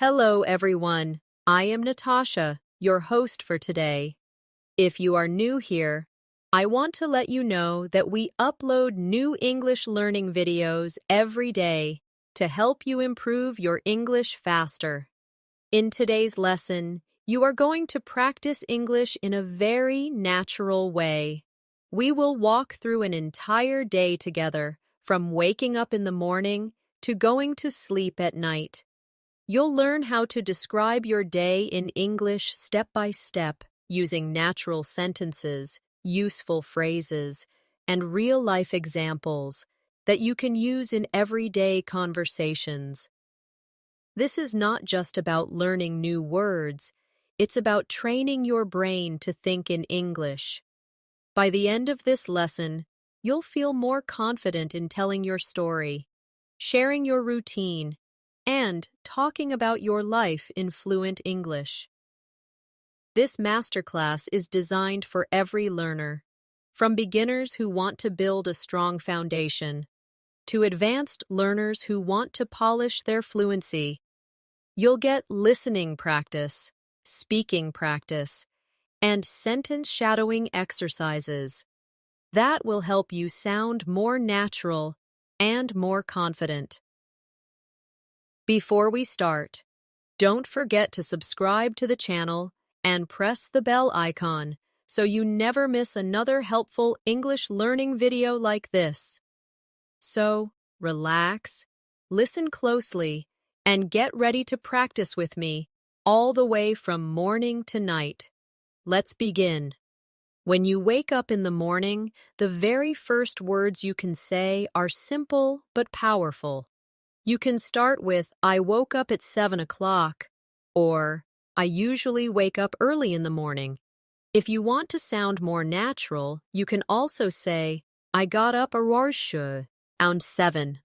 Hello, everyone. I am Natasha, your host for today. If you are new here, I want to let you know that we upload new English learning videos every day to help you improve your English faster. In today's lesson, you are going to practice English in a very natural way. We will walk through an entire day together, from waking up in the morning to going to sleep at night. You'll learn how to describe your day in English step by step using natural sentences, useful phrases, and real-life examples that you can use in everyday conversations. This is not just about learning new words, it's about training your brain to think in English. By the end of this lesson, you'll feel more confident in telling your story, sharing your routine, and talking about your life in fluent English. This masterclass is designed for every learner, from beginners who want to build a strong foundation to advanced learners who want to polish their fluency. You'll get listening practice, speaking practice, and sentence shadowing exercises. That will help you sound more natural and more confident. Before we start, don't forget to subscribe to the channel and press the bell icon so you never miss another helpful English learning video like this. So, relax, listen closely, and get ready to practice with me all the way from morning to night. Let's begin. When you wake up in the morning, the very first words you can say are simple but powerful. You can start with, I woke up at 7 o'clock, or I usually wake up early in the morning. If you want to sound more natural, you can also say, I got up around 7.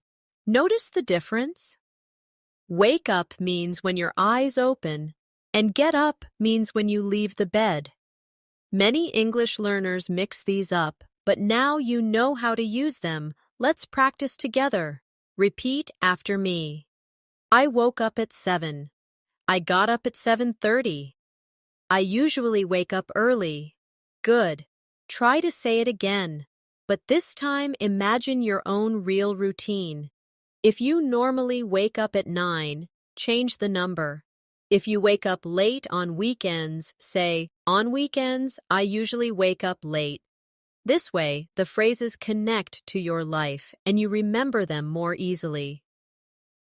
Notice the difference? Wake up means when your eyes open, and get up means when you leave the bed. Many English learners mix these up, but now you know how to use them. Let's practice together. Repeat after me. I woke up at 7. I got up at 7:30. I usually wake up early. Good. Try to say it again, but this time imagine your own real routine. If you normally wake up at 9, change the number. If you wake up late on weekends, say, on weekends, I usually wake up late. This way, the phrases connect to your life and you remember them more easily.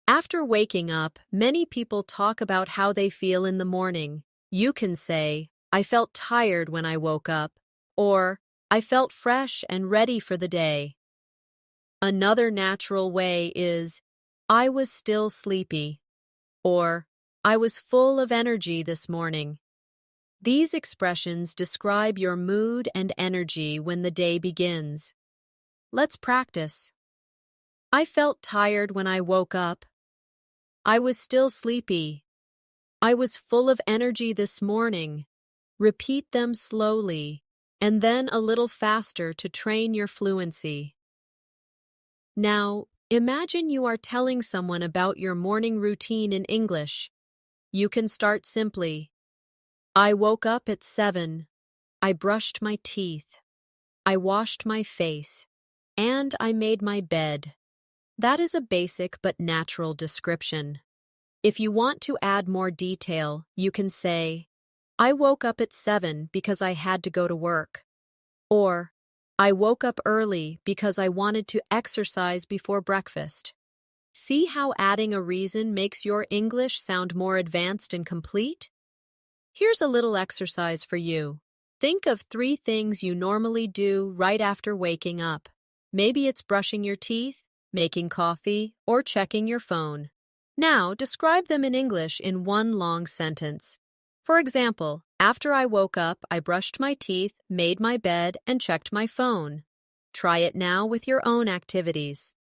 After waking up, many people talk about how they feel in the morning. You can say, I felt tired when I woke up, or I felt fresh and ready for the day. Another natural way is, I was still sleepy, or I was full of energy this morning. These expressions describe your mood and energy when the day begins. Let's practice. I felt tired when I woke up. I was still sleepy. I was full of energy this morning. Repeat them slowly, and then a little faster to train your fluency. Now, imagine you are telling someone about your morning routine in English. You can start simply. I woke up at 7. I brushed my teeth. I washed my face. And I made my bed. That is a basic but natural description. If you want to add more detail, you can say, I woke up at 7 because I had to go to work. Or, I woke up early because I wanted to exercise before breakfast. See how adding a reason makes your English sound more advanced and complete? Here's a little exercise for you. Think of 3 things you normally do right after waking up. Maybe it's brushing your teeth, making coffee, or checking your phone. Now, describe them in English in one long sentence. For example, after I woke up, I brushed my teeth, made my bed, and checked my phone. Try it now with your own activities.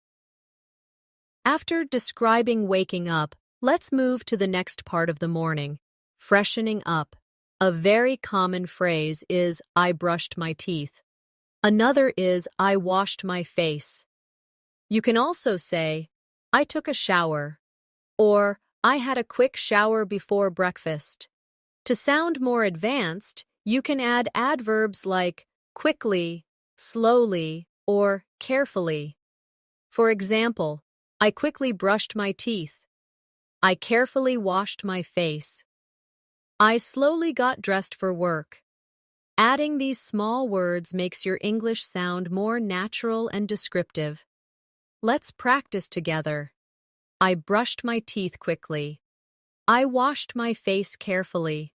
After describing waking up, let's move to the next part of the morning. Freshening up. A very common phrase is, I brushed my teeth. Another is, I washed my face. You can also say, I took a shower, or I had a quick shower before breakfast. To sound more advanced, you can add adverbs like quickly, slowly, or carefully. For example, I quickly brushed my teeth. I carefully washed my face. I slowly got dressed for work. Adding these small words makes your English sound more natural and descriptive. Let's practice together. I brushed my teeth quickly. I washed my face carefully.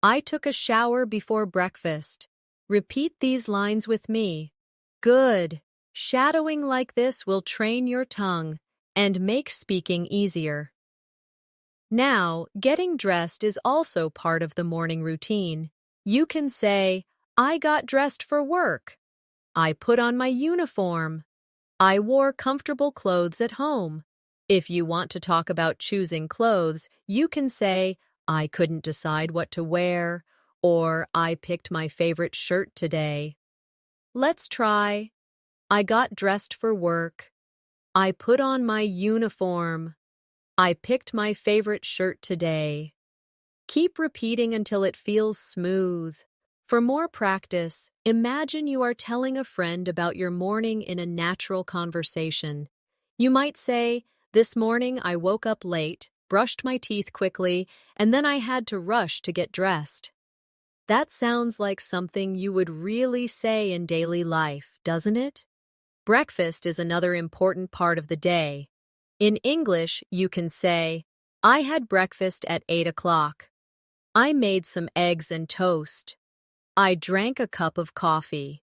I took a shower before breakfast. Repeat these lines with me. Good. Shadowing like this will train your tongue and make speaking easier. Now, getting dressed is also part of the morning routine. You can say, I got dressed for work. I put on my uniform. I wore comfortable clothes at home. If you want to talk about choosing clothes, you can say, I couldn't decide what to wear, or I picked my favorite shirt today. Let's try. I got dressed for work. I put on my uniform. I picked my favorite shirt today. Keep repeating until it feels smooth. For more practice, imagine you are telling a friend about your morning in a natural conversation. You might say, this morning I woke up late, brushed my teeth quickly, and then I had to rush to get dressed. That sounds like something you would really say in daily life, doesn't it? Breakfast is another important part of the day. In English, you can say, I had breakfast at 8 o'clock. I made some eggs and toast. I drank a cup of coffee.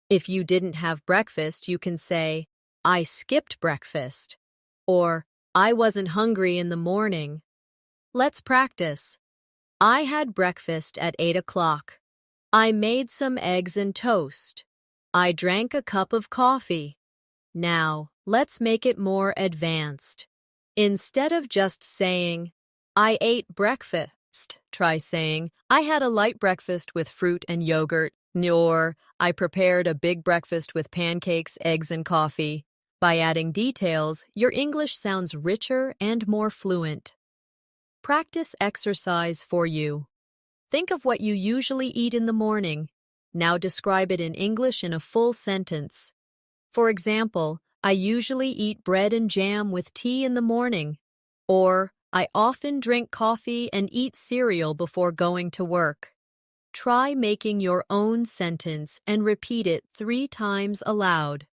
If you didn't have breakfast, you can say, I skipped breakfast. Or, I wasn't hungry in the morning. Let's practice. I had breakfast at 8 o'clock. I made some eggs and toast. I drank a cup of coffee. Now, let's make it more advanced. Instead of just saying, I ate breakfast, try saying, I had a light breakfast with fruit and yogurt, or I prepared a big breakfast with pancakes, eggs, and coffee. By adding details, your English sounds richer and more fluent. Practice exercise for you. Think of what you usually eat in the morning. Now describe it in English in a full sentence. For example, I usually eat bread and jam with tea in the morning. Or, I often drink coffee and eat cereal before going to work. Try making your own sentence and repeat it 3 times aloud.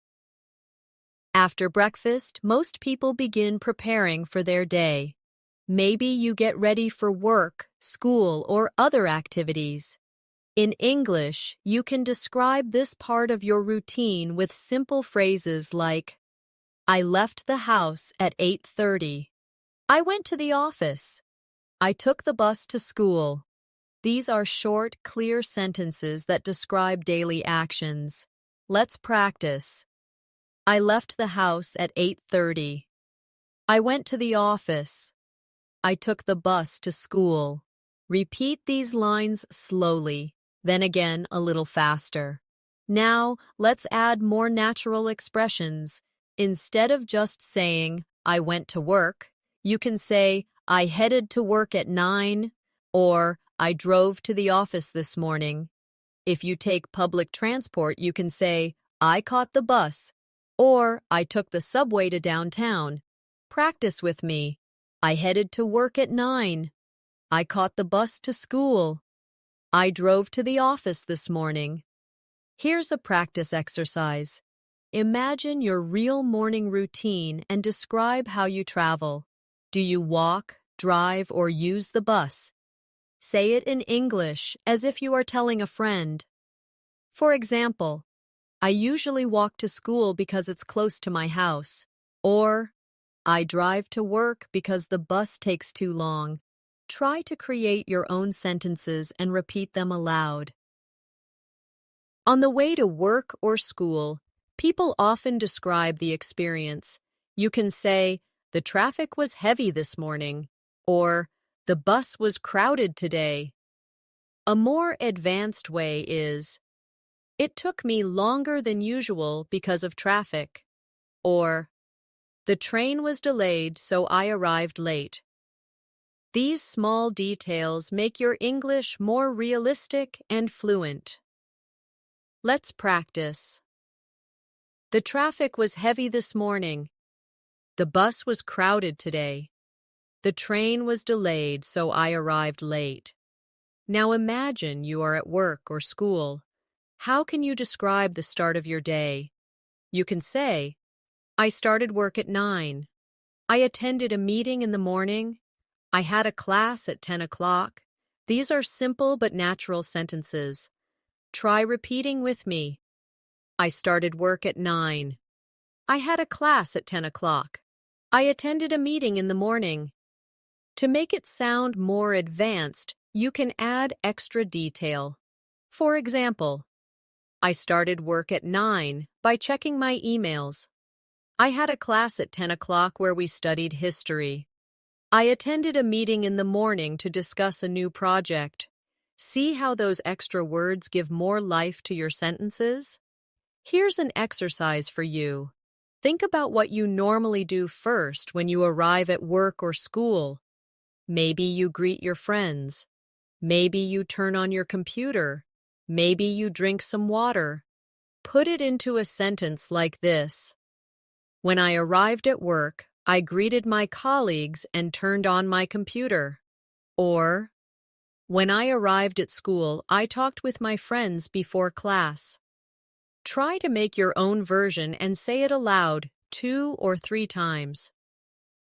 After breakfast, most people begin preparing for their day. Maybe you get ready for work, school, or other activities. In English, you can describe this part of your routine with simple phrases like, I left the house at 8:30. I went to the office. I took the bus to school. These are short, clear sentences that describe daily actions. Let's practice. I left the house at 8:30. I went to the office. I took the bus to school. Repeat these lines slowly, then again a little faster. Now, let's add more natural expressions. Instead of just saying, I went to work, you can say, I headed to work at 9, or I drove to the office this morning. If you take public transport, you can say, I caught the bus, or I took the subway to downtown. Practice with me. I headed to work at 9. I caught the bus to school. I drove to the office this morning. Here's a practice exercise. Imagine your real morning routine and describe how you travel. Do you walk, drive, or use the bus? Say it in English as if you are telling a friend. For example, I usually walk to school because it's close to my house. Or, I drive to work because the bus takes too long. Try to create your own sentences and repeat them aloud. On the way to work or school, people often describe the experience. You can say, the traffic was heavy this morning, or the bus was crowded today. A more advanced way is, it took me longer than usual because of traffic, or the train was delayed so I arrived late. These small details make your English more realistic and fluent. Let's practice. The traffic was heavy this morning. The bus was crowded today. The train was delayed, so I arrived late. Now imagine you are at work or school. How can you describe the start of your day? You can say, I started work at 9. I attended a meeting in the morning. I had a class at 10 o'clock. These are simple but natural sentences. Try repeating with me. I started work at 9. I had a class at 10 o'clock. I attended a meeting in the morning. To make it sound more advanced, you can add extra detail. For example, I started work at 9 by checking my emails. I had a class at 10 o'clock where we studied history. I attended a meeting in the morning to discuss a new project. See how those extra words give more life to your sentences? Here's an exercise for you. Think about what you normally do first when you arrive at work or school. Maybe you greet your friends. Maybe you turn on your computer. Maybe you drink some water. Put it into a sentence like this. When I arrived at work, I greeted my colleagues and turned on my computer. Or, when I arrived at school, I talked with my friends before class. Try to make your own version and say it aloud 2 or 3 times.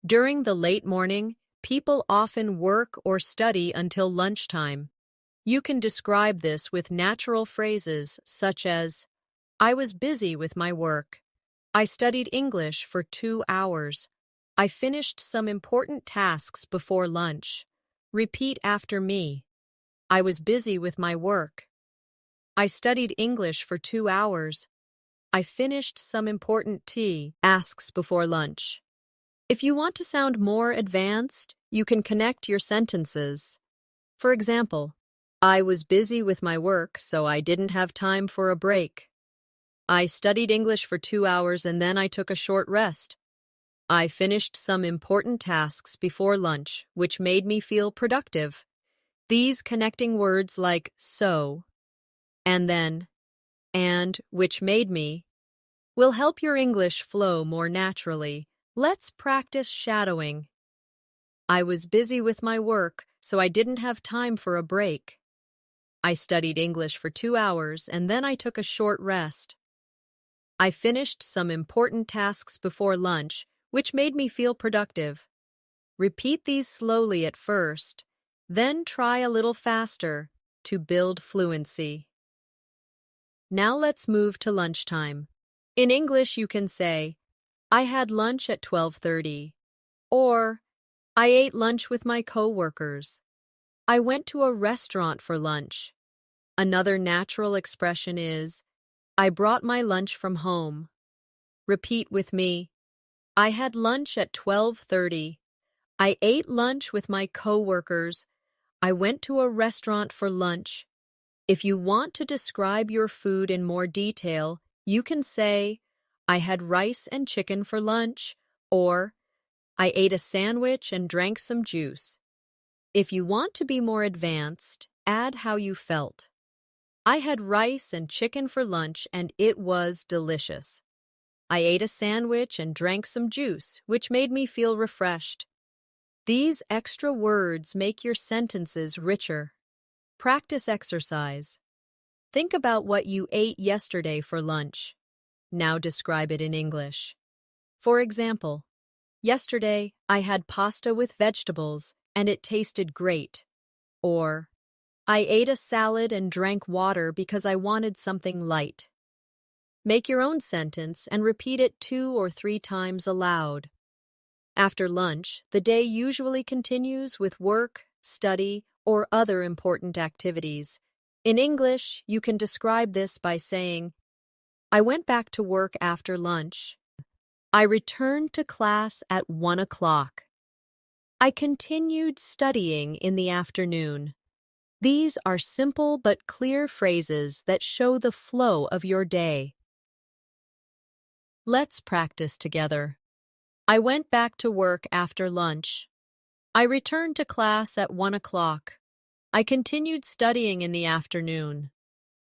During the late morning, people often work or study until lunchtime. You can describe this with natural phrases such as, I was busy with my work. I studied English for 2 hours. I finished some important tasks before lunch. Repeat after me. I was busy with my work. I studied English for 2 hours. I finished some important tasks before lunch. If you want to sound more advanced, you can connect your sentences. For example, I was busy with my work, so I didn't have time for a break. I studied English for 2 hours and then I took a short rest. I finished some important tasks before lunch, which made me feel productive. These connecting words like so, and then, and which made me, will help your English flow more naturally. Let's practice shadowing. I was busy with my work, so I didn't have time for a break. I studied English for 2 hours and then I took a short rest. I finished some important tasks before lunch, which made me feel productive. Repeat these slowly at first, then try a little faster to build fluency. Now let's move to lunchtime. In English, you can say, I had lunch at 12:30, or I ate lunch with my coworkers. I went to a restaurant for lunch. Another natural expression is, I brought my lunch from home. Repeat with me. I had lunch at 12:30. I ate lunch with my coworkers. I went to a restaurant for lunch. If you want to describe your food in more detail, you can say, I had rice and chicken for lunch, or I ate a sandwich and drank some juice. If you want to be more advanced, add how you felt. I had rice and chicken for lunch and it was delicious. I ate a sandwich and drank some juice, which made me feel refreshed. These extra words make your sentences richer. Practice exercise. Think about what you ate yesterday for lunch. Now describe it in English. For example, yesterday I had pasta with vegetables and it tasted great. Or, I ate a salad and drank water because I wanted something light. Make your own sentence and repeat it 2 or 3 times aloud. After lunch, the day usually continues with work, study, or other important activities. In English, you can describe this by saying, I went back to work after lunch. I returned to class at 1 o'clock. I continued studying in the afternoon. These are simple but clear phrases that show the flow of your day. Let's practice together. I went back to work after lunch. I returned to class at 1 o'clock. I continued studying in the afternoon.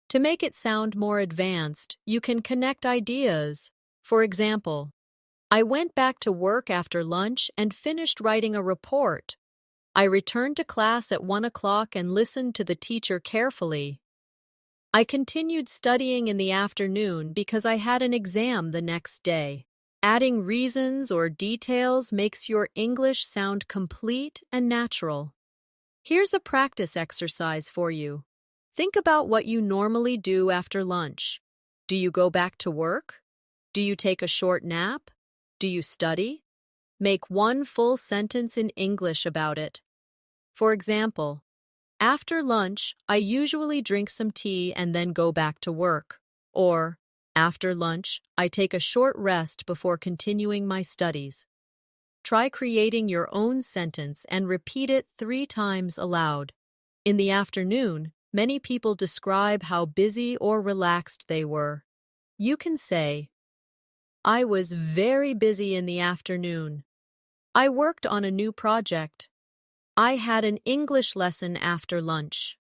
To make it sound more advanced, you can connect ideas. For example, I went back to work after lunch and finished writing a report. I returned to class at 1 o'clock and listened to the teacher carefully. I continued studying in the afternoon because I had an exam the next day. Adding reasons or details makes your English sound complete and natural. Here's a practice exercise for you. Think about what you normally do after lunch. Do you go back to work? Do you take a short nap? Do you study? Make one full sentence in English about it. For example, after lunch, I usually drink some tea and then go back to work. Or, after lunch, I take a short rest before continuing my studies. Try creating your own sentence and repeat it 3 times aloud. In the afternoon, many people describe how busy or relaxed they were. You can say, I was very busy in the afternoon. I worked on a new project. I had an English lesson after lunch.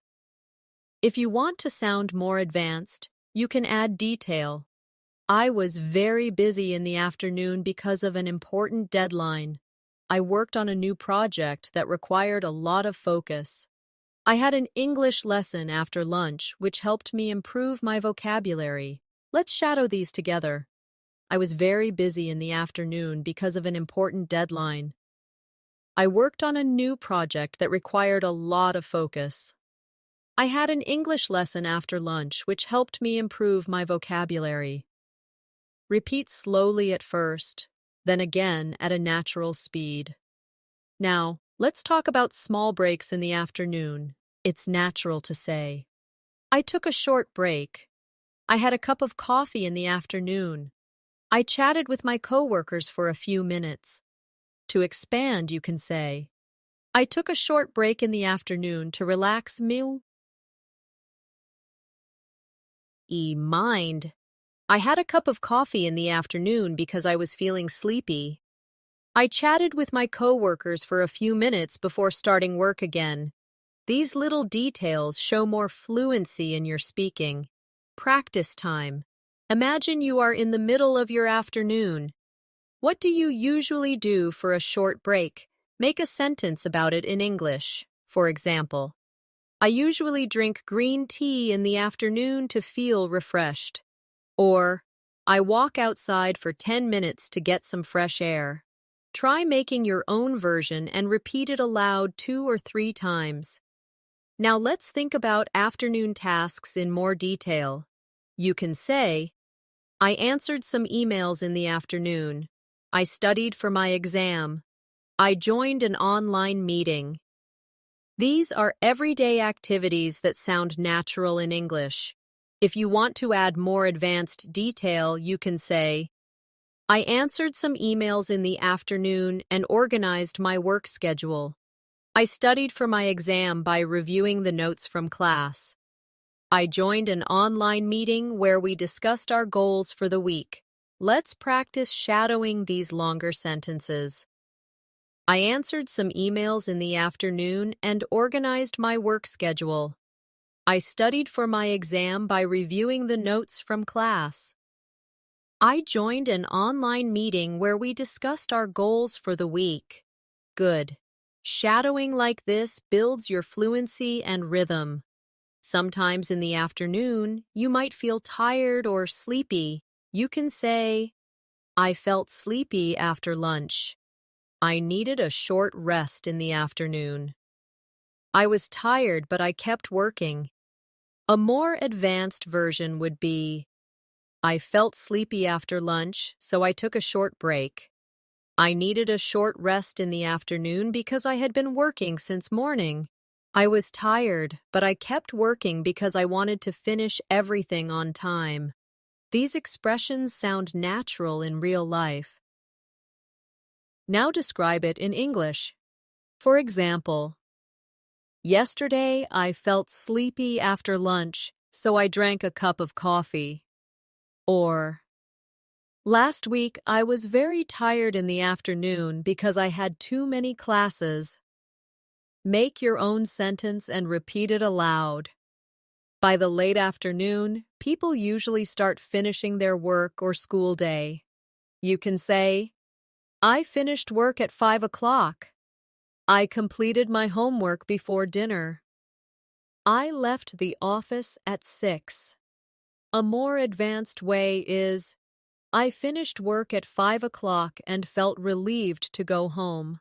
If you want to sound more advanced, you can add detail. I was very busy in the afternoon because of an important deadline. I worked on a new project that required a lot of focus. I had an English lesson after lunch, which helped me improve my vocabulary. Let's shadow these together. I was very busy in the afternoon because of an important deadline. I worked on a new project that required a lot of focus. I had an English lesson after lunch, which helped me improve my vocabulary. Repeat slowly at first, then again at a natural speed. Now, let's talk about small breaks in the afternoon. It's natural to say, I took a short break. I had a cup of coffee in the afternoon. I chatted with my coworkers for a few minutes. To expand, you can say, I took a short break in the afternoon to relax me. Mind. I had a cup of coffee in the afternoon because I was feeling sleepy. I chatted with my coworkers for a few minutes before starting work again. These little details show more fluency in your speaking. Practice time. Imagine you are in the middle of your afternoon. What do you usually do for a short break? Make a sentence about it in English. For example, I usually drink green tea in the afternoon to feel refreshed. Or, I walk outside for 10 minutes to get some fresh air. Try making your own version and repeat it aloud 2 or 3 times. Now let's think about afternoon tasks in more detail. You can say, I answered some emails in the afternoon. I studied for my exam. I joined an online meeting. These are everyday activities that sound natural in English. If you want to add more advanced detail, you can say, I answered some emails in the afternoon and organized my work schedule. I studied for my exam by reviewing the notes from class. I joined an online meeting where we discussed our goals for the week. Let's practice shadowing these longer sentences. I answered some emails in the afternoon and organized my work schedule. I studied for my exam by reviewing the notes from class. I joined an online meeting where we discussed our goals for the week. Good. Shadowing like this builds your fluency and rhythm. Sometimes in the afternoon, you might feel tired or sleepy. You can say, I felt sleepy after lunch. I needed a short rest in the afternoon. I was tired, but I kept working. A more advanced version would be, I felt sleepy after lunch, so I took a short break. I needed a short rest in the afternoon because I had been working since morning. I was tired, but I kept working because I wanted to finish everything on time. These expressions sound natural in real life. Now describe it in English. For example, yesterday I felt sleepy after lunch, so I drank a cup of coffee. Or, last week I was very tired in the afternoon because I had too many classes. Make your own sentence and repeat it aloud. By the late afternoon, people usually start finishing their work or school day. You can say, I finished work at 5 o'clock. I completed my homework before dinner. I left the office at 6. A more advanced way is, I finished work at 5 o'clock and felt relieved to go home.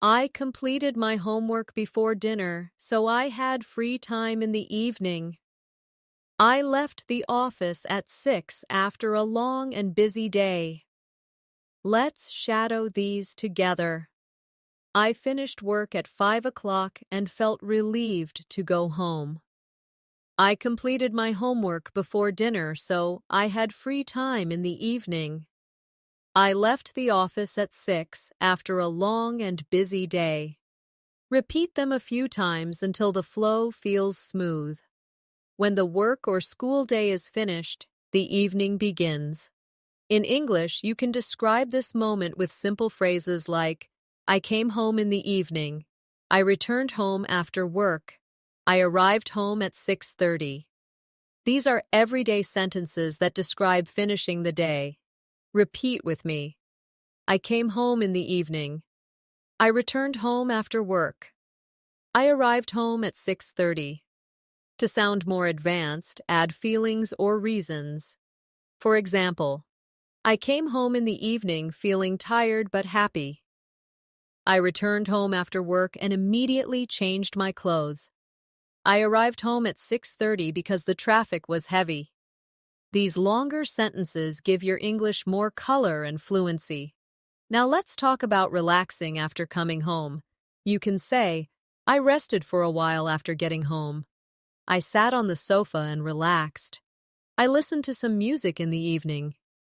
I completed my homework before dinner, so I had free time in the evening. I left the office at 6 after a long and busy day. Let's shadow these together. I finished work at 5 o'clock and felt relieved to go home. I completed my homework before dinner, so I had free time in the evening. I left the office at 6 after a long and busy day. Repeat them a few times until the flow feels smooth. When the work or school day is finished, the evening begins. In English, you can describe this moment with simple phrases like, I came home in the evening. I returned home after work. I arrived home at 6:30. These are everyday sentences that describe finishing the day. Repeat with me. I came home in the evening. I returned home after work. I arrived home at 6:30. To sound more advanced, add feelings or reasons. For example, I came home in the evening feeling tired but happy. I returned home after work and immediately changed my clothes. I arrived home at 6:30 because the traffic was heavy. These longer sentences give your English more color and fluency. Now let's talk about relaxing after coming home. You can say, I rested for a while after getting home. I sat on the sofa and relaxed. I listened to some music in the evening.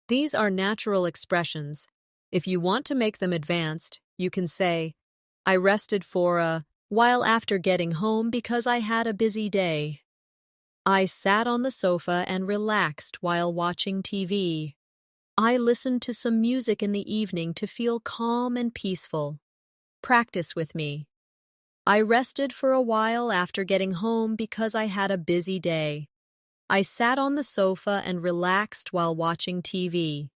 These are natural expressions. If you want to make them advanced, you can say, I rested for a while after getting home because I had a busy day. I sat on the sofa and relaxed while watching TV. I listened to some music in the evening to feel calm and peaceful. Practice with me. I rested for a while after getting home because I had a busy day. I sat on the sofa and relaxed while watching TV.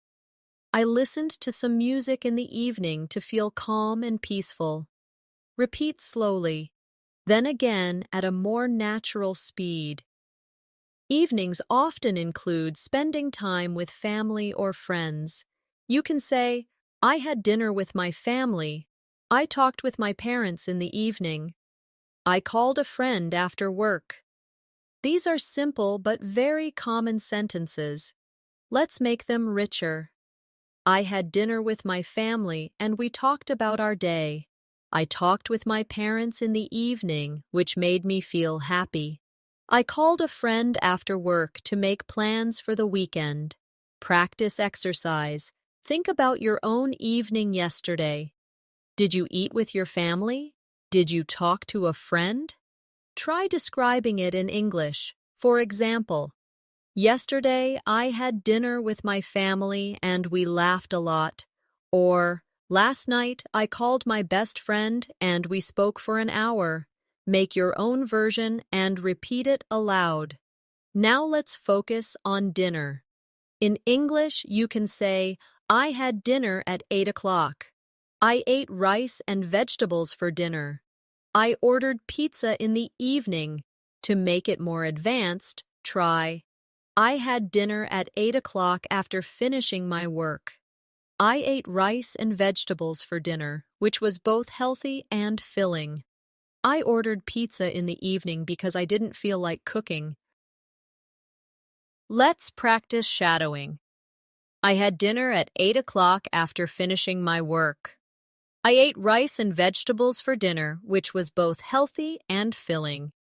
I listened to some music in the evening to feel calm and peaceful. Repeat slowly, then again at a more natural speed. Evenings often include spending time with family or friends. You can say, I had dinner with my family. I talked with my parents in the evening. I called a friend after work. These are simple but very common sentences. Let's make them richer. I had dinner with my family and we talked about our day. I talked with my parents in the evening, which made me feel happy. I called a friend after work to make plans for the weekend. Practice exercise. Think about your own evening yesterday. Did you eat with your family? Did you talk to a friend? Try describing it in English. For example, yesterday I had dinner with my family and we laughed a lot. Or, last night I called my best friend and we spoke for an hour. Make your own version and repeat it aloud. Now let's focus on dinner. In English, you can say, I had dinner at 8 o'clock. I ate rice and vegetables for dinner. I ordered pizza in the evening. To make it more advanced, try, I had dinner at 8 o'clock after finishing my work. I ate rice and vegetables for dinner, which was both healthy and filling. I ordered pizza in the evening because I didn't feel like cooking. Let's practice shadowing. I had dinner at 8 o'clock after finishing my work. I ate rice and vegetables for dinner, which was both healthy and filling.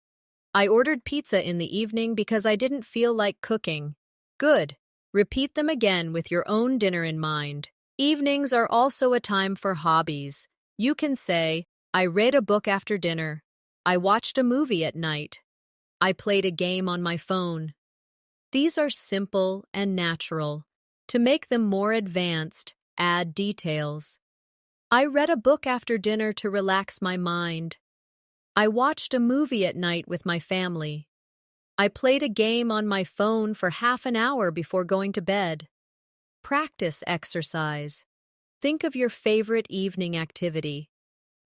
I ordered pizza in the evening because I didn't feel like cooking. Good. Repeat them again with your own dinner in mind. Evenings are also a time for hobbies. You can say, I read a book after dinner. I watched a movie at night. I played a game on my phone. These are simple and natural. To make them more advanced, add details. I read a book after dinner to relax my mind. I watched a movie at night with my family. I played a game on my phone for half an hour before going to bed. Practice exercise. Think of your favorite evening activity.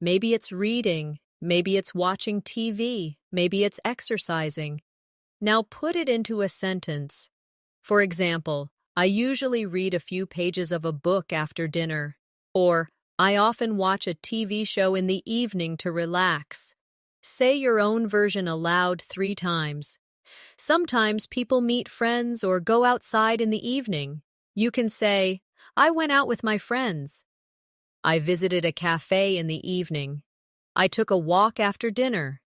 Maybe it's reading, maybe it's watching TV, maybe it's exercising. Now put it into a sentence. For example, I usually read a few pages of a book after dinner. Or, I often watch a TV show in the evening to relax. Say your own version aloud 3 times. Sometimes people meet friends or go outside in the evening. You can say, I went out with my friends. I visited a cafe in the evening. I took a walk after dinner.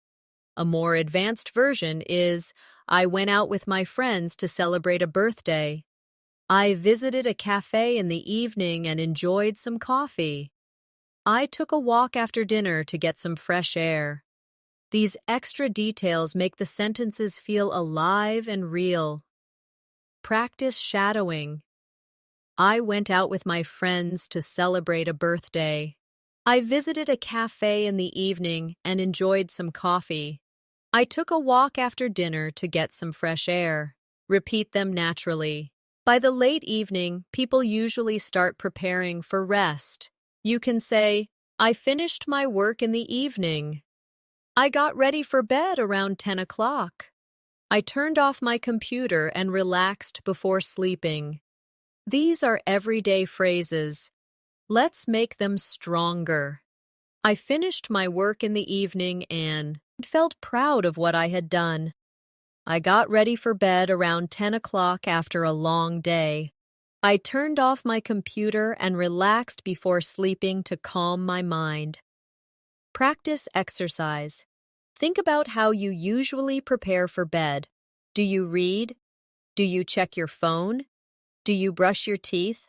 A more advanced version is, I went out with my friends to celebrate a birthday. I visited a cafe in the evening and enjoyed some coffee. I took a walk after dinner to get some fresh air. These extra details make the sentences feel alive and real. Practice shadowing. I went out with my friends to celebrate a birthday. I visited a cafe in the evening and enjoyed some coffee. I took a walk after dinner to get some fresh air. Repeat them naturally. By the late evening, people usually start preparing for rest. You can say, I finished my work in the evening. I got ready for bed around 10 o'clock. I turned off my computer and relaxed before sleeping. These are everyday phrases. Let's make them stronger. I finished my work in the evening and felt proud of what I had done. I got ready for bed around 10 o'clock after a long day. I turned off my computer and relaxed before sleeping to calm my mind. Practice exercise. Think about how you usually prepare for bed. Do you read? Do you check your phone? Do you brush your teeth?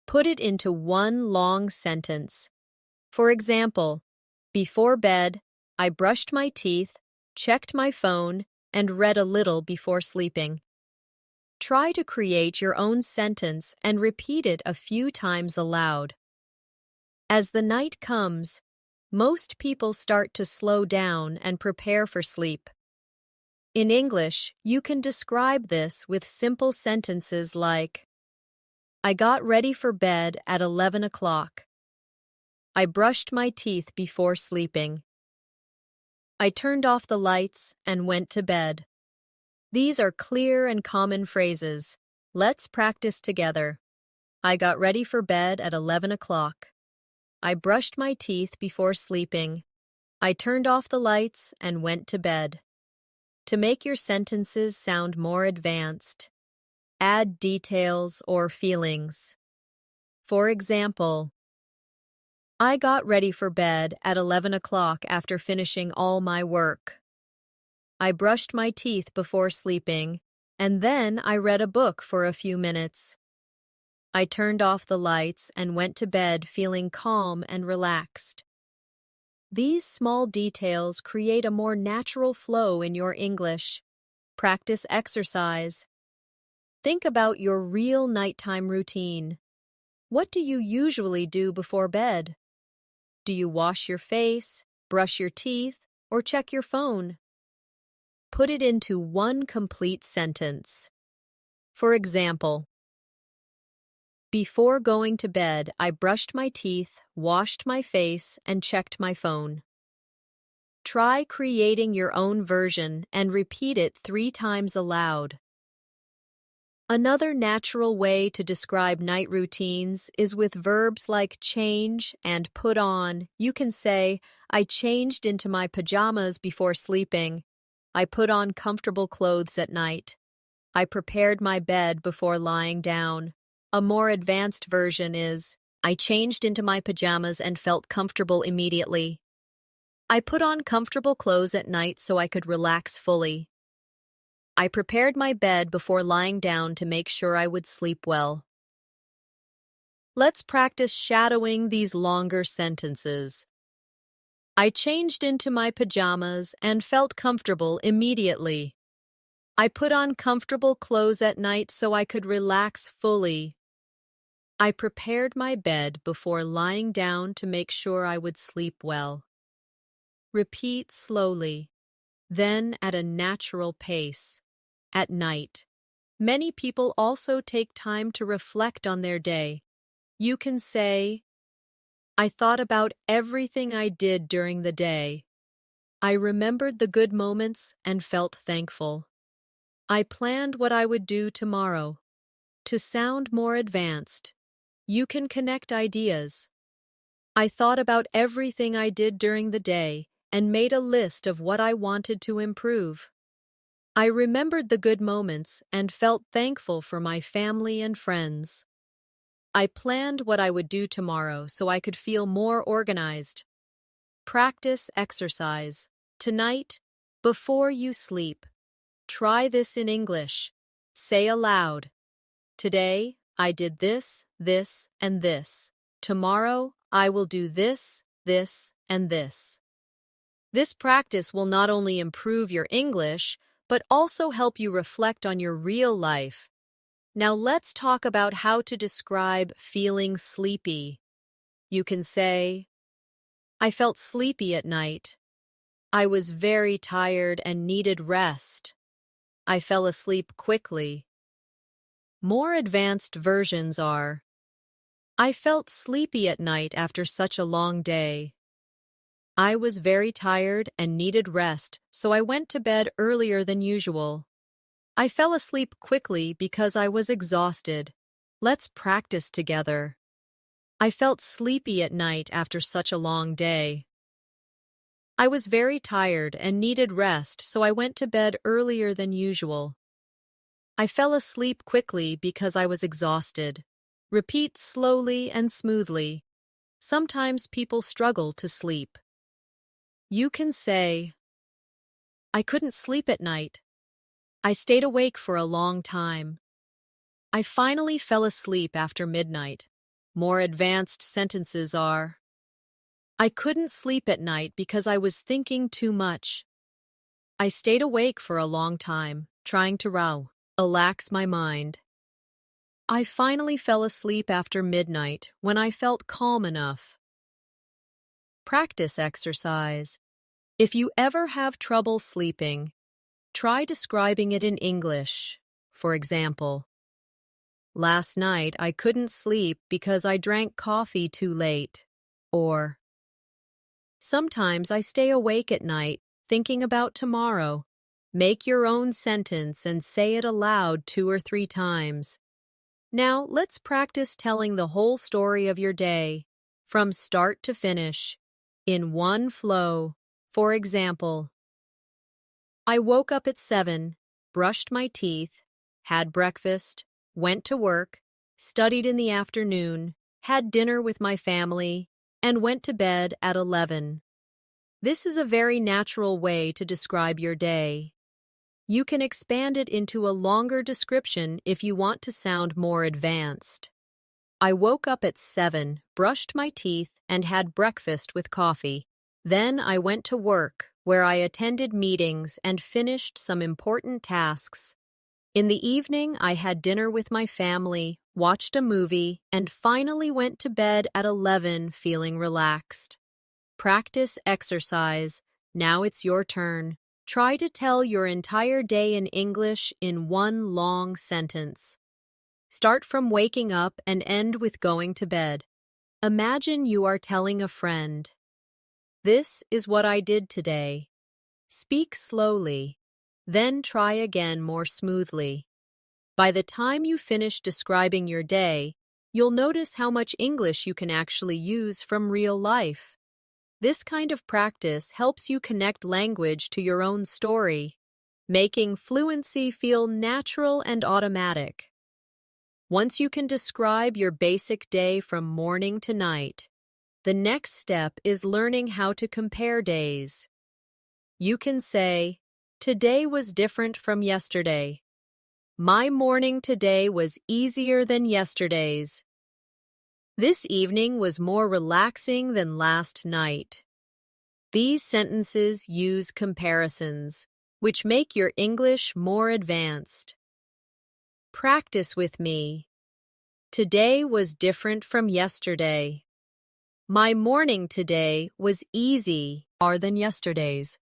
Put it into one long sentence. For example, before bed, I brushed my teeth, checked my phone, and read a little before sleeping. Try to create your own sentence and repeat it a few times aloud. As the night comes, most people start to slow down and prepare for sleep. In English, you can describe this with simple sentences like, I got ready for bed at 11 o'clock. I brushed my teeth before sleeping. I turned off the lights and went to bed. These are clear and common phrases. Let's practice together. I got ready for bed at 11 o'clock. I brushed my teeth before sleeping. I turned off the lights and went to bed. To make your sentences sound more advanced, add details or feelings. For example, I got ready for bed at 11 o'clock after finishing all my work. I brushed my teeth before sleeping, and then I read a book for a few minutes. I turned off the lights and went to bed feeling calm and relaxed. These small details create a more natural flow in your English. Practice exercise. Think about your real nighttime routine. What do you usually do before bed? Do you wash your face, brush your teeth, or check your phone? Put it into one complete sentence. For example, before going to bed, I brushed my teeth, washed my face, and checked my phone. Try creating your own version and repeat it 3 times aloud. Another natural way to describe night routines is with verbs like change and put on. You can say, I changed into my pajamas before sleeping. I put on comfortable clothes at night. I prepared my bed before lying down. A more advanced version is, I changed into my pajamas and felt comfortable immediately. I put on comfortable clothes at night so I could relax fully. I prepared my bed before lying down to make sure I would sleep well. Let's practice shadowing these longer sentences. I changed into my pajamas and felt comfortable immediately. I put on comfortable clothes at night so I could relax fully. I prepared my bed before lying down to make sure I would sleep well. Repeat slowly, then at a natural pace. At night, many people also take time to reflect on their day. You can say, I thought about everything I did during the day. I remembered the good moments and felt thankful. I planned what I would do tomorrow. To sound more advanced, you can connect ideas. I thought about everything I did during the day and made a list of what I wanted to improve. I remembered the good moments and felt thankful for my family and friends. I planned what I would do tomorrow so I could feel more organized. Practice exercise. Tonight, before you sleep, try this in English. Say aloud, today, I did this, this, and this. Tomorrow, I will do this, this, and this. This practice will not only improve your English, but also help you reflect on your real life. Now let's talk about how to describe feeling sleepy. You can say, I felt sleepy at night. I was very tired and needed rest. I fell asleep quickly. More advanced versions are, I felt sleepy at night after such a long day. I was very tired and needed rest, so I went to bed earlier than usual. I fell asleep quickly because I was exhausted. Let's practice together. I felt sleepy at night after such a long day. I was very tired and needed rest, so I went to bed earlier than usual. I fell asleep quickly because I was exhausted. Repeat slowly and smoothly. Sometimes people struggle to sleep. You can say, I couldn't sleep at night. I stayed awake for a long time. I finally fell asleep after midnight. More advanced sentences are, I couldn't sleep at night because I was thinking too much. I stayed awake for a long time, trying to relax my mind. I finally fell asleep after midnight when I felt calm enough. Practice exercise. If you ever have trouble sleeping, try describing it in English. For example, last night I couldn't sleep because I drank coffee too late. Or, sometimes I stay awake at night thinking about tomorrow. Make your own sentence and say it aloud 2 or 3 times. Now, let's practice telling the whole story of your day, from start to finish, in one flow. For example, I woke up at 7, brushed my teeth, had breakfast, went to work, studied in the afternoon, had dinner with my family, and went to bed at 11. This is a very natural way to describe your day. You can expand it into a longer description if you want to sound more advanced. I woke up at 7, brushed my teeth, and had breakfast with coffee. Then I went to work, where I attended meetings and finished some important tasks. In the evening, I had dinner with my family, watched a movie, and finally went to bed at 11 feeling relaxed. Practice exercise. Now it's your turn. Try to tell your entire day in English in one long sentence. Start from waking up and end with going to bed. Imagine you are telling a friend, this is what I did today. Speak slowly, then try again more smoothly. By the time you finish describing your day, you'll notice how much English you can actually use from real life. This kind of practice helps you connect language to your own story, making fluency feel natural and automatic. Once you can describe your basic day from morning to night, the next step is learning how to compare days. You can say, today was different from yesterday. My morning today was easier than yesterday's. This evening was more relaxing than last night. These sentences use comparisons, which make your English more advanced. Practice with me. Today was different from yesterday. My morning today was easy. than yesterday's.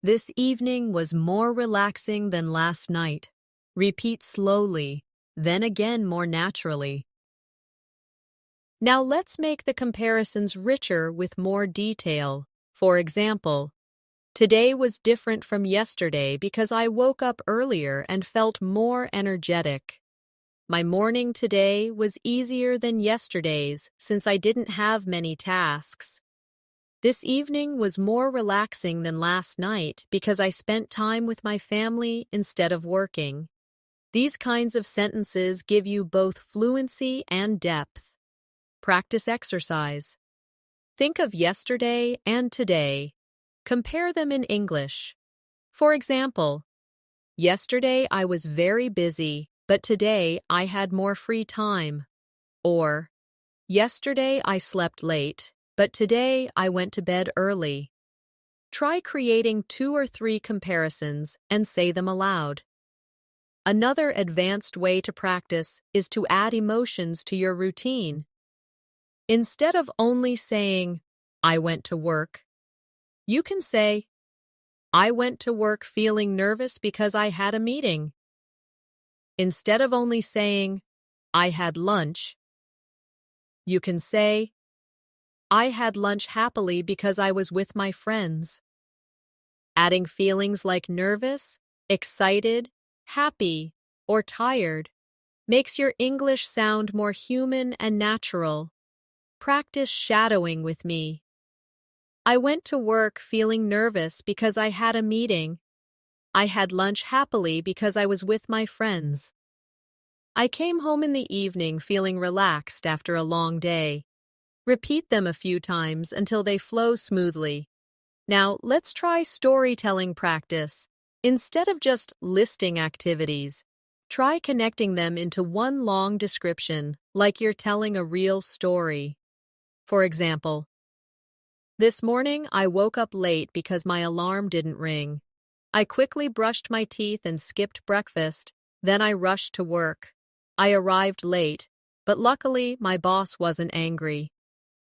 This evening was more relaxing than last night. Repeat slowly, then again more naturally. Now let's make the comparisons richer with more detail. For example, today was different from yesterday because I woke up earlier and felt more energetic. My morning today was easier than yesterday's since I didn't have many tasks. This evening was more relaxing than last night because I spent time with my family instead of working. These kinds of sentences give you both fluency and depth. Practice exercise. Think of yesterday and today. Compare them in English. For example, yesterday I was very busy, but today I had more free time. Or, yesterday I slept late, but today I went to bed early. Try creating 2 or 3 comparisons and say them aloud. Another advanced way to practice is to add emotions to your routine. Instead of only saying, I went to work, you can say, I went to work feeling nervous because I had a meeting. Instead of only saying, I had lunch, you can say, I had lunch happily because I was with my friends. Adding feelings like nervous, excited, happy, or tired makes your English sound more human and natural. Practice shadowing with me. I went to work feeling nervous because I had a meeting. I had lunch happily because I was with my friends. I came home in the evening feeling relaxed after a long day. Repeat them a few times until they flow smoothly. Now, let's try storytelling practice. Instead of just listing activities, try connecting them into one long description, like you're telling a real story. For example, this morning I woke up late because my alarm didn't ring. I quickly brushed my teeth and skipped breakfast, then I rushed to work. I arrived late, but luckily my boss wasn't angry.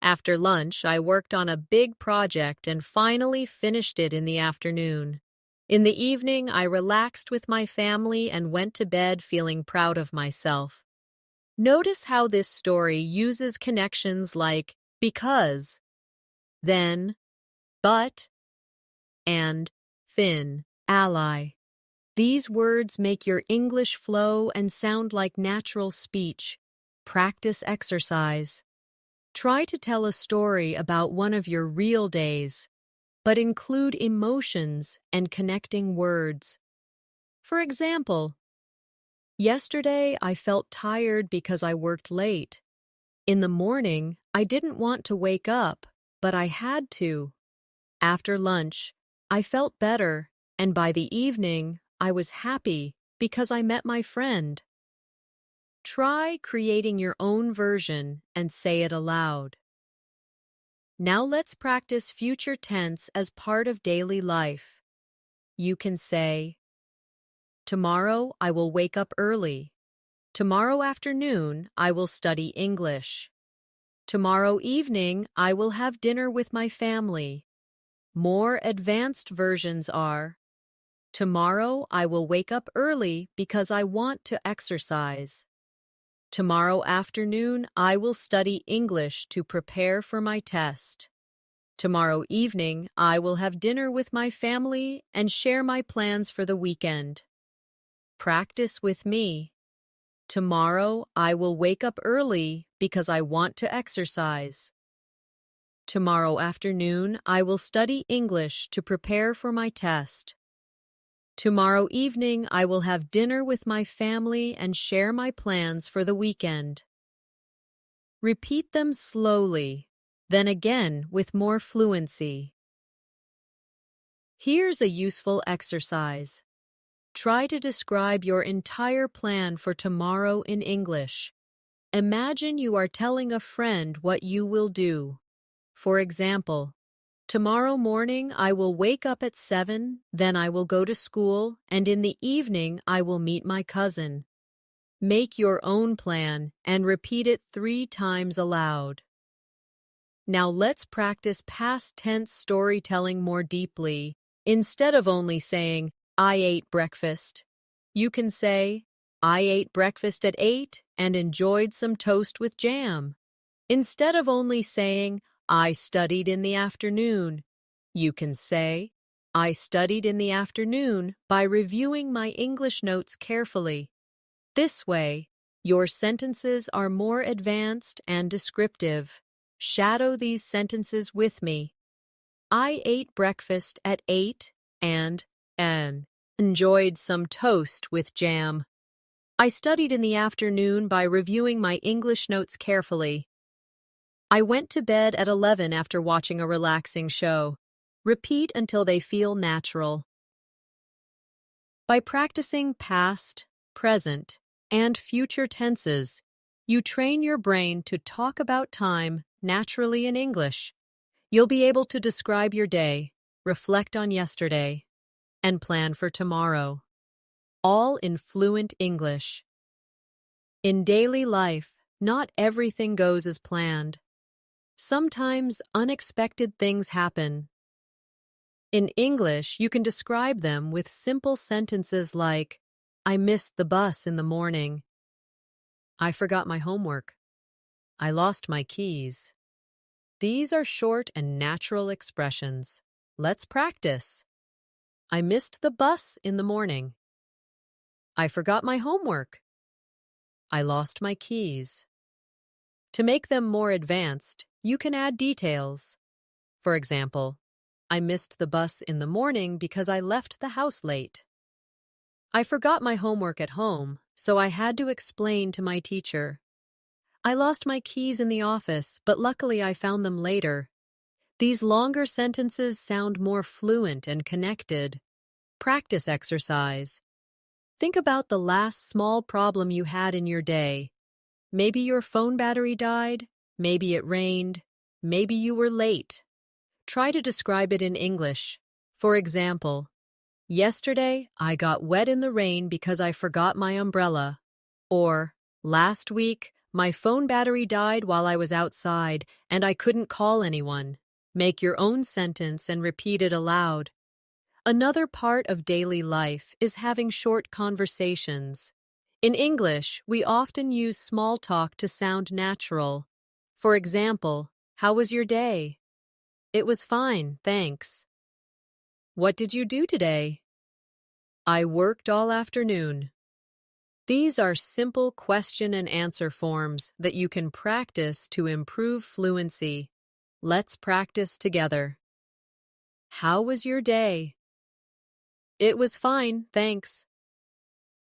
After lunch, I worked on a big project and finally finished it in the afternoon. In the evening, I relaxed with my family and went to bed feeling proud of myself. Notice how this story uses connections like because, then, but, and, fin, ally. These words make your English flow and sound like natural speech. Practice exercise. Try to tell a story about one of your real days, but include emotions and connecting words. For example, yesterday I felt tired because I worked late. In the morning, I didn't want to wake up, but I had to. After lunch, I felt better, and by the evening, I was happy because I met my friend. Try creating your own version and say it aloud. Now let's practice future tense as part of daily life. You can say, tomorrow I will wake up early. Tomorrow afternoon I will study English. Tomorrow evening I will have dinner with my family. More advanced versions are, tomorrow I will wake up early because I want to exercise. Tomorrow afternoon I will study English to prepare for my test. Tomorrow evening I will have dinner with my family and share my plans for the weekend. Practice with me. Tomorrow I will wake up early because I want to exercise. Tomorrow afternoon I will study English to prepare for my test. Tomorrow evening I will have dinner with my family and share my plans for the weekend. Repeat them slowly, then again with more fluency. Here's a useful exercise. Try to describe your entire plan for tomorrow in English. Imagine you are telling a friend what you will do. For example, tomorrow morning I will wake up at 7, then I will go to school, and in the evening I will meet my cousin. Make your own plan and repeat it 3 times aloud. Now let's practice past tense storytelling more deeply. Instead of only saying, I ate breakfast, you can say, I ate breakfast at 8 and enjoyed some toast with jam. Instead of only saying, I studied in the afternoon, you can say, I studied in the afternoon by reviewing my English notes carefully. This way, your sentences are more advanced and descriptive. Shadow these sentences with me. I ate breakfast at 8 and enjoyed some toast with jam. I studied in the afternoon by reviewing my English notes carefully. I went to bed at 11 after watching a relaxing show. Repeat until they feel natural. By practicing past, present, and future tenses, you train your brain to talk about time naturally in English. You'll be able to describe your day, reflect on yesterday, and plan for tomorrow, all in fluent English. In daily life, not everything goes as planned. Sometimes unexpected things happen. In English, you can describe them with simple sentences like, I missed the bus in the morning. I forgot my homework. I lost my keys. These are short and natural expressions. Let's practice. I missed the bus in the morning. I forgot my homework. I lost my keys. To make them more advanced, you can add details. For example, I missed the bus in the morning because I left the house late. I forgot my homework at home, so I had to explain to my teacher. I lost my keys in the office, but luckily I found them later. These longer sentences sound more fluent and connected. Practice exercise. Think about the last small problem you had in your day. Maybe your phone battery died, maybe it rained, maybe you were late. Try to describe it in English. For example, yesterday I got wet in the rain because I forgot my umbrella. Or, last week, my phone battery died while I was outside and I couldn't call anyone. Make your own sentence and repeat it aloud. Another part of daily life is having short conversations. In English, we often use small talk to sound natural. For example, how was your day? It was fine, thanks. What did you do today? I worked all afternoon. These are simple question and answer forms that you can practice to improve fluency. Let's practice together. How was your day? It was fine, thanks.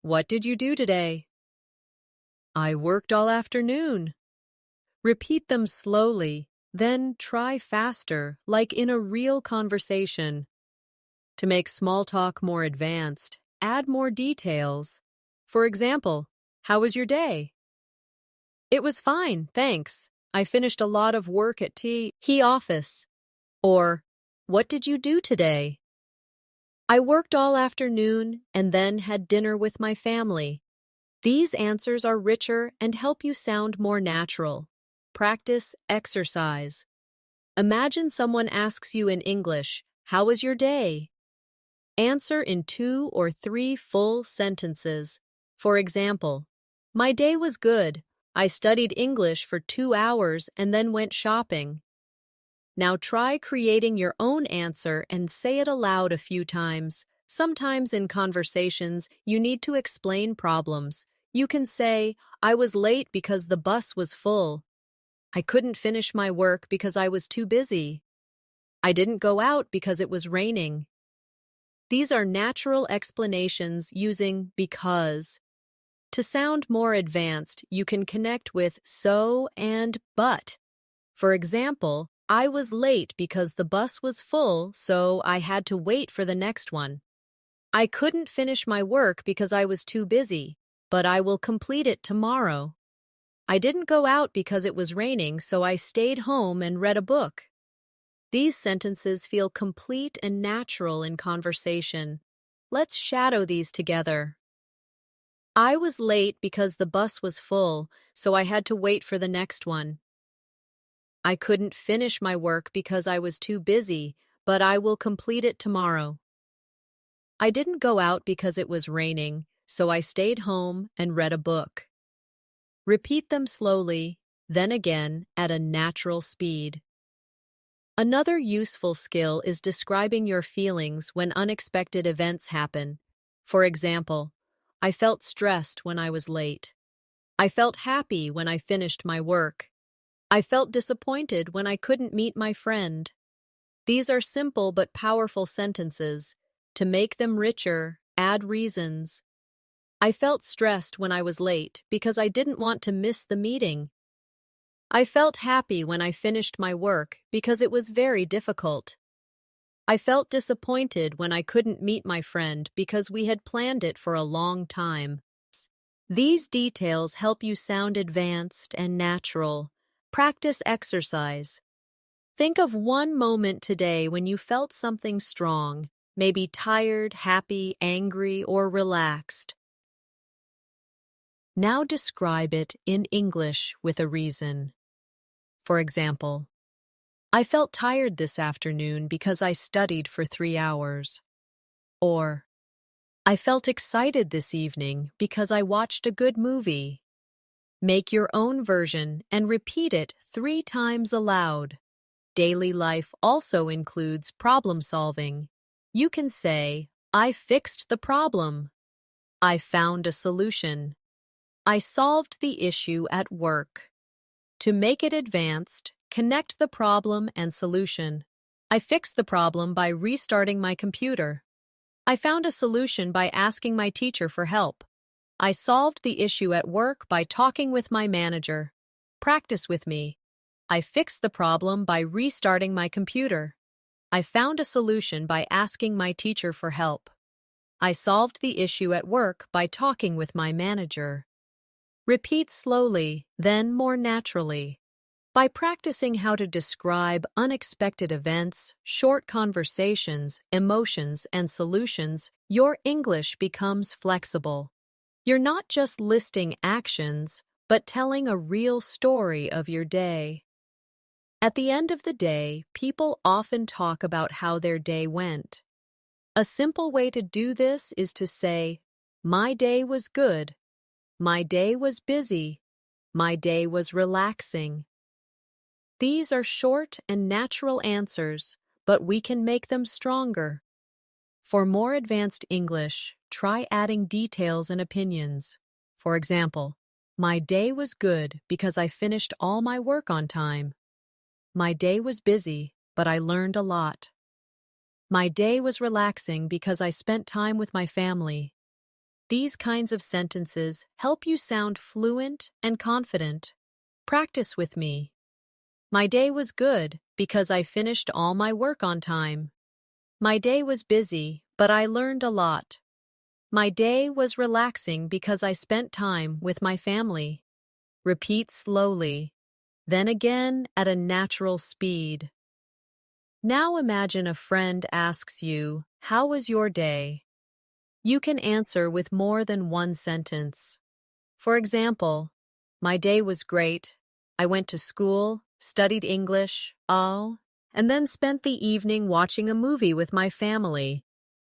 What did you do today? I worked all afternoon. Repeat them slowly, then try faster, like in a real conversation. To make small talk more advanced, add more details. For example, how was your day? It was fine, thanks. I finished a lot of work at he office. Or, what did you do today? I worked all afternoon and then had dinner with my family. These answers are richer and help you sound more natural. Practice exercise. Imagine someone asks you in English, how was your day? Answer in 2 or 3 full sentences. For example, my day was good. I studied English for 2 hours and then went shopping. Now try creating your own answer and say it aloud a few times. Sometimes in conversations, you need to explain problems. You can say, I was late because the bus was full. I couldn't finish my work because I was too busy. I didn't go out because it was raining. These are natural explanations using because. To sound more advanced, you can connect with so and but. For example, I was late because the bus was full, so I had to wait for the next one. I couldn't finish my work because I was too busy, but I will complete it tomorrow. I didn't go out because it was raining, so I stayed home and read a book. These sentences feel complete and natural in conversation. Let's shadow these together. I was late because the bus was full, so I had to wait for the next one. I couldn't finish my work because I was too busy, but I will complete it tomorrow. I didn't go out because it was raining, so I stayed home and read a book. Repeat them slowly, then again at a natural speed. Another useful skill is describing your feelings when unexpected events happen. For example, I felt stressed when I was late. I felt happy when I finished my work. I felt disappointed when I couldn't meet my friend. These are simple but powerful sentences. To make them richer, add reasons. I felt stressed when I was late because I didn't want to miss the meeting. I felt happy when I finished my work because it was very difficult. I felt disappointed when I couldn't meet my friend because we had planned it for a long time. These details help you sound advanced and natural. Practice exercise. Think of one moment today when you felt something strong, maybe tired, happy, angry, or relaxed. Now describe it in English with a reason. For example, I felt tired this afternoon because I studied for 3 hours. Or, I felt excited this evening because I watched a good movie. Make your own version and repeat it 3 times aloud. Daily life also includes problem solving. You can say, I fixed the problem. I found a solution. I solved the issue at work. To make it advanced, connect the problem and solution. I fixed the problem by restarting my computer. I found a solution by asking my teacher for help. I solved the issue at work by talking with my manager. Practice with me. I fixed the problem by restarting my computer. I found a solution by asking my teacher for help. I solved the issue at work by talking with my manager. Repeat slowly, then more naturally. By practicing how to describe unexpected events, short conversations, emotions, and solutions, your English becomes flexible. You're not just listing actions, but telling a real story of your day. At the end of the day, people often talk about how their day went. A simple way to do this is to say, my day was good. My day was busy. My day was relaxing. These are short and natural answers, but we can make them stronger. For more advanced English, try adding details and opinions. For example, my day was good because I finished all my work on time. My day was busy, but I learned a lot. My day was relaxing because I spent time with my family. These kinds of sentences help you sound fluent and confident. Practice with me. My day was good because I finished all my work on time. My day was busy, but I learned a lot. My day was relaxing because I spent time with my family. Repeat slowly, then again at a natural speed. Now imagine a friend asks you, "How was your day?" You can answer with more than one sentence. For example, my day was great. I went to school, studied English, and then spent the evening watching a movie with my family.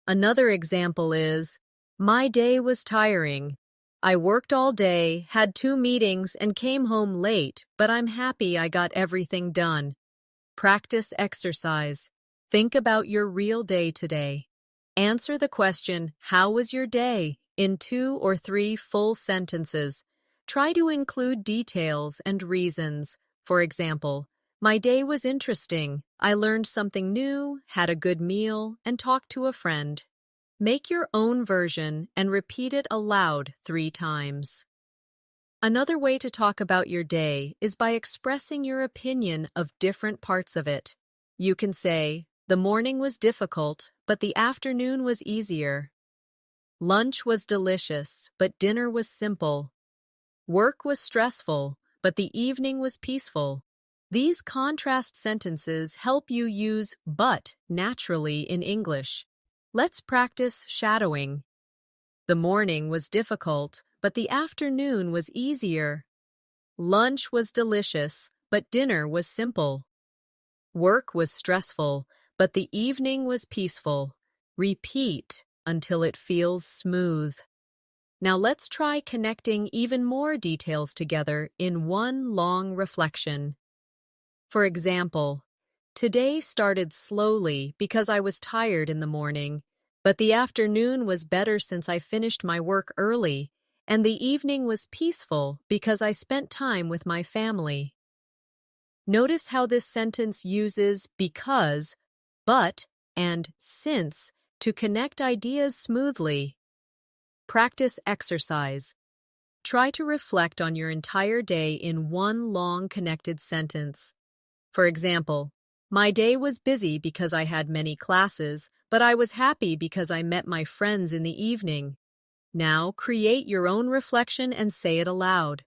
Another example is, my day was tiring. I worked all day, had 2 meetings, and came home late, but I'm happy I got everything done. Practice exercise. Think about your real day today. Answer the question, how was your day, in 2 or 3 full sentences. Try to include details and reasons. For example, my day was interesting. I learned something new, had a good meal, and talked to a friend. Make your own version and repeat it aloud 3 times. Another way to talk about your day is by expressing your opinion of different parts of it. You can say, the morning was difficult, but the afternoon was easier. Lunch was delicious, but dinner was simple. Work was stressful, but the evening was peaceful. These contrast sentences help you use but naturally in English. Let's practice shadowing. The morning was difficult, but the afternoon was easier. Lunch was delicious, but dinner was simple. Work was stressful, but the evening was peaceful. Repeat until it feels smooth. Now let's try connecting even more details together in one long reflection. For example, today started slowly because I was tired in the morning, but the afternoon was better since I finished my work early, and the evening was peaceful because I spent time with my family. Notice how this sentence uses because, but, and since to connect ideas smoothly. Practice exercise. Try to reflect on your entire day in one long connected sentence. For example, my day was busy because I had many classes, but I was happy because I met my friends in the evening. Now create your own reflection and say it aloud.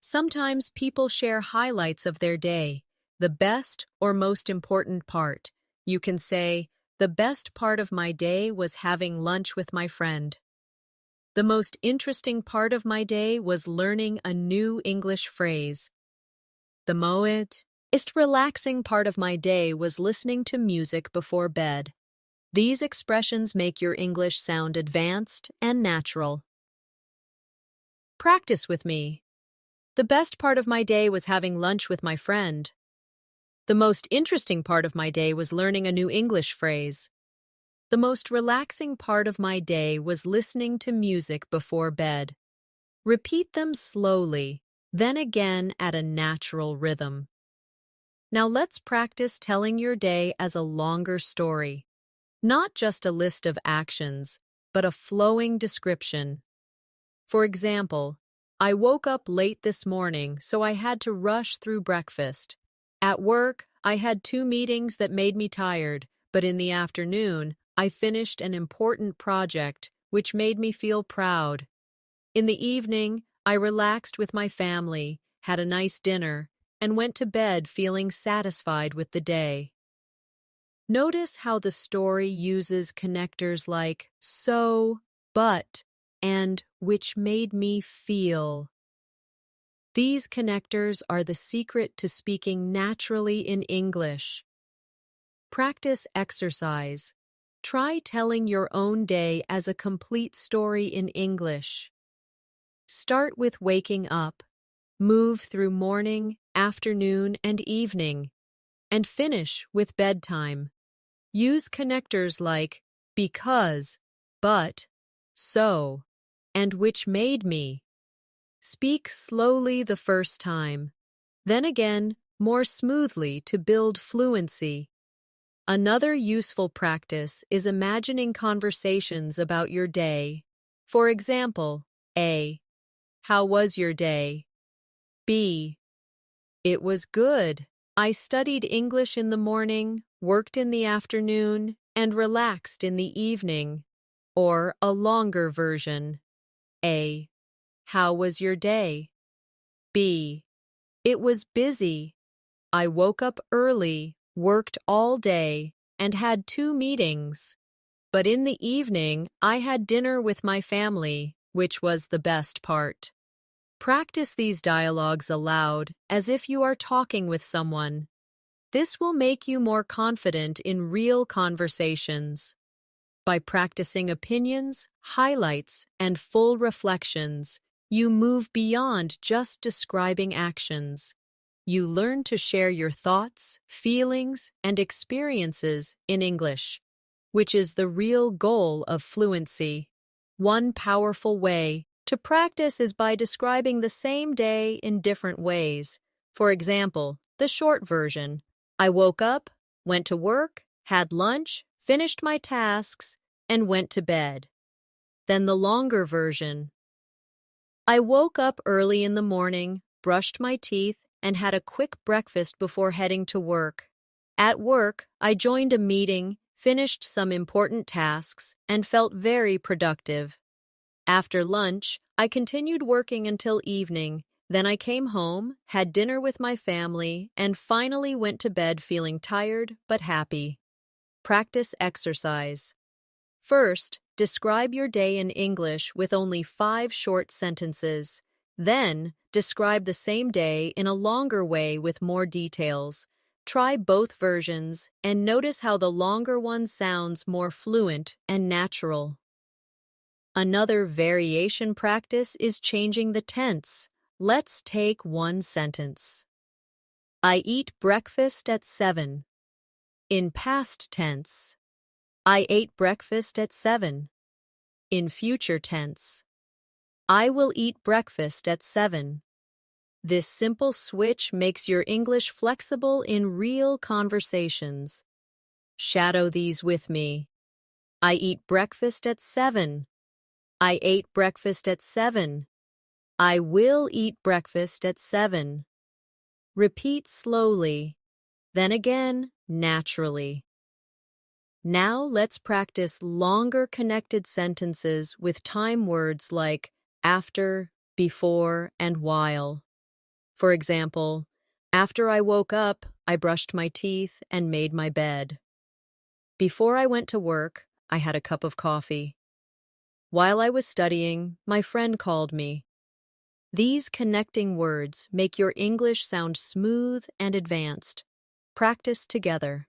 Sometimes people share highlights of their day, the best or most important part. You can say, "The best part of my day was having lunch with my friend." The most interesting part of my day was learning a new English phrase. The most relaxing part of my day was listening to music before bed. These expressions make your English sound advanced and natural. Practice with me. The best part of my day was having lunch with my friend. The most interesting part of my day was learning a new English phrase. The most relaxing part of my day was listening to music before bed. Repeat them slowly, then again at a natural rhythm. Now let's practice telling your day as a longer story. Not just a list of actions, but a flowing description. For example, I woke up late this morning, so I had to rush through breakfast. At work, I had 2 meetings that made me tired, but in the afternoon, I finished an important project, which made me feel proud. In the evening, I relaxed with my family, had a nice dinner, and went to bed feeling satisfied with the day. Notice how the story uses connectors like so, but, and which made me feel. These connectors are the secret to speaking naturally in English. Practice exercise. Try telling your own day as a complete story in English. Start with waking up, move through morning, afternoon, and evening, and finish with bedtime. Use connectors like because, but, so, and which made me. Speak slowly the first time, then again more smoothly to build fluency. Another useful practice is imagining conversations about your day. For example, A. How was your day? B. It was good. I studied English in the morning, worked in the afternoon, and relaxed in the evening. Or a longer version. A. How was your day? B. It was busy. I woke up early, worked all day, and had 2 meetings. But in the evening, I had dinner with my family, which was the best part. Practice these dialogues aloud as if you are talking with someone. This will make you more confident in real conversations. By practicing opinions, highlights, and full reflections, you move beyond just describing actions. You learn to share your thoughts, feelings, and experiences in English, which is the real goal of fluency. One powerful way to practice is by describing the same day in different ways. For example, the short version: I woke up, went to work, had lunch, finished my tasks, and went to bed. Then the longer version: I woke up early in the morning, brushed my teeth, and had a quick breakfast before heading to work. At work, I joined a meeting, finished some important tasks, and felt very productive. After lunch, I continued working until evening. Then I came home, had dinner with my family, and finally went to bed feeling tired but happy. Practice exercise. First, describe your day in English with only 5 short sentences. Then, describe the same day in a longer way with more details. Try both versions and notice how the longer one sounds more fluent and natural. Another variation practice is changing the tense. Let's take one sentence. I eat breakfast at 7. In past tense. I ate breakfast at 7. In future tense. I will eat breakfast at 7. This simple switch makes your English flexible in real conversations. Shadow these with me. I eat breakfast at 7. I ate breakfast at 7. I will eat breakfast at 7. Repeat slowly, then again naturally. Now let's practice longer connected sentences with time words like after, before, and while. For example, after I woke up, I brushed my teeth and made my bed. Before I went to work, I had a cup of coffee. While I was studying, my friend called me. These connecting words make your English sound smooth and advanced. Practice together.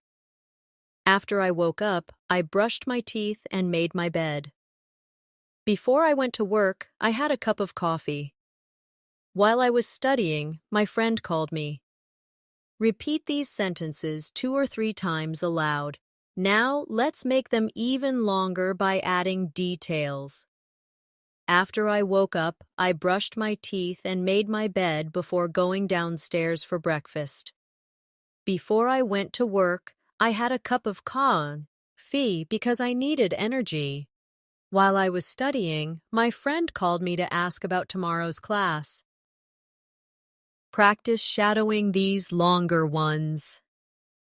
After I woke up, I brushed my teeth and made my bed. Before I went to work, I had a cup of coffee. While I was studying, my friend called me. Repeat these sentences 2 or 3 times aloud. Now, let's make them even longer by adding details. After I woke up, I brushed my teeth and made my bed before going downstairs for breakfast. Before I went to work, I had a cup of coffee because I needed energy. While I was studying, my friend called me to ask about tomorrow's class. Practice shadowing these longer ones.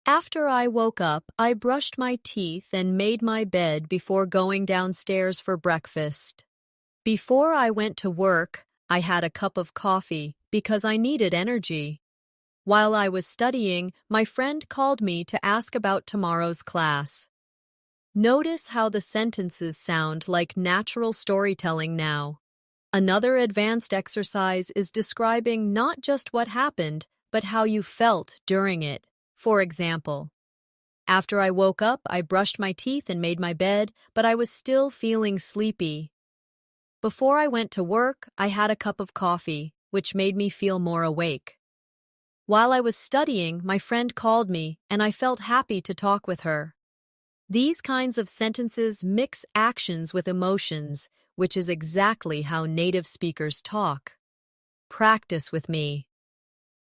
After I woke up, I brushed my teeth and made my bed before going downstairs for breakfast. Before I went to work, I had a cup of coffee because I needed energy. While I was studying, my friend called me to ask about tomorrow's class. Notice how the sentences sound like natural storytelling now. Another advanced exercise is describing not just what happened, but how you felt during it. For example, after I woke up, I brushed my teeth and made my bed, but I was still feeling sleepy. Before I went to work, I had a cup of coffee, which made me feel more awake. While I was studying, my friend called me, and I felt happy to talk with her. These kinds of sentences mix actions with emotions, which is exactly how native speakers talk. Practice with me.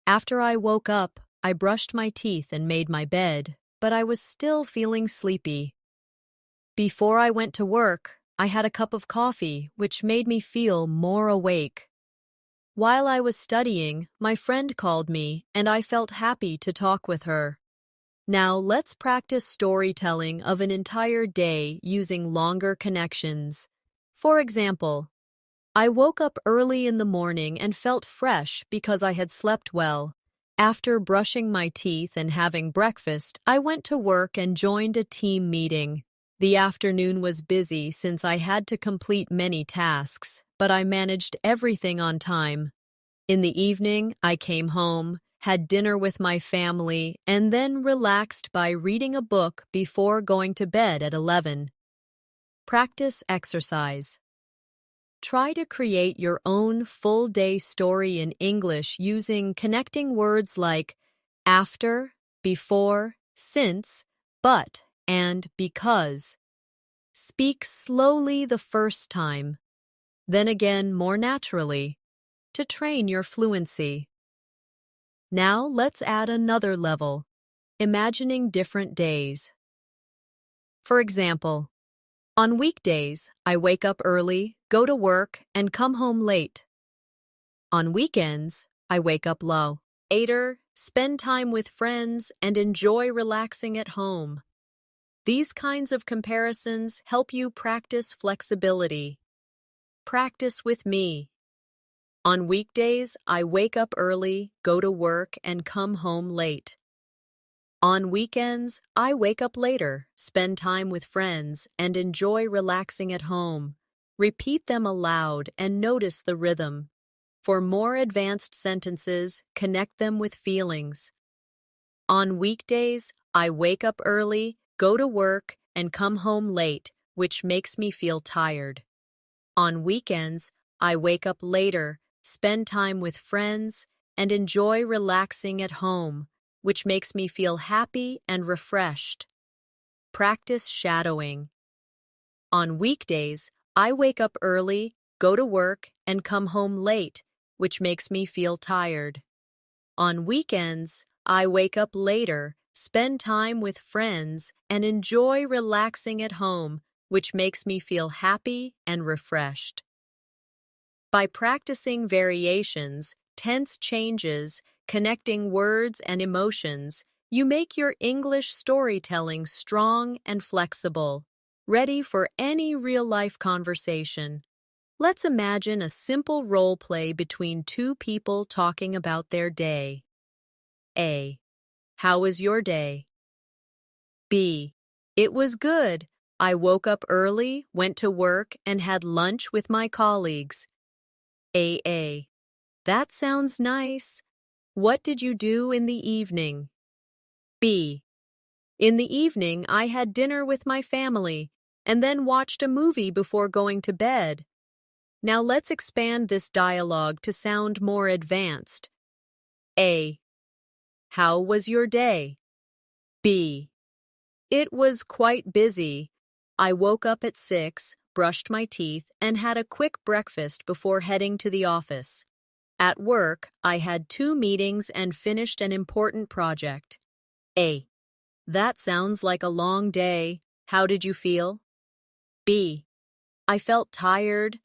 After I woke up, I brushed my teeth and made my bed, but I was still feeling sleepy. Before I went to work, I had a cup of coffee, which made me feel more awake. While I was studying, my friend called me, and I felt happy to talk with her. Now let's practice storytelling of an entire day using longer connections. For example, I woke up early in the morning and felt fresh because I had slept well. After brushing my teeth and having breakfast, I went to work and joined a team meeting. The afternoon was busy since I had to complete many tasks, but I managed everything on time. In the evening, I came home, had dinner with my family, and then relaxed by reading a book before going to bed at 11. Practice exercise. Try to create your own full-day story in English using connecting words like after, before, since, but, and because. Speak slowly the first time, then again more naturally, to train your fluency. Now let's add another level, imagining different days. For example, on weekdays, I wake up early, go to work, and come home late. On weekends, I wake up later, spend time with friends, and enjoy relaxing at home. These kinds of comparisons help you practice flexibility. Practice with me. On weekdays, I wake up early, go to work, and come home late. On weekends, I wake up later, spend time with friends, and enjoy relaxing at home. Repeat them aloud and notice the rhythm. For more advanced sentences, connect them with feelings. On weekdays, I wake up early, go to work, and come home late, which makes me feel tired. On weekends, I wake up later, spend time with friends, and enjoy relaxing at home, which makes me feel happy and refreshed. Practice shadowing. On weekdays, I wake up early, go to work, and come home late, which makes me feel tired. On weekends, I wake up later, spend time with friends, and enjoy relaxing at home, which makes me feel happy and refreshed. By practicing variations, tense changes, connecting words and emotions, you make your English storytelling strong and flexible, ready for any real-life conversation. Let's imagine a simple role play between two people talking about their day. A. How was your day? B. It was good. I woke up early, went to work, and had lunch with my colleagues. A. That sounds nice. What did you do in the evening? B. In the evening, I had dinner with my family and then watched a movie before going to bed. Now let's expand this dialogue to sound more advanced. A. How was your day? B. It was quite busy. I woke up at 6, brushed my teeth, and had a quick breakfast before heading to the office. At work, I had 2 meetings and finished an important project. A. That sounds like a long day. How did you feel? B. I felt tired,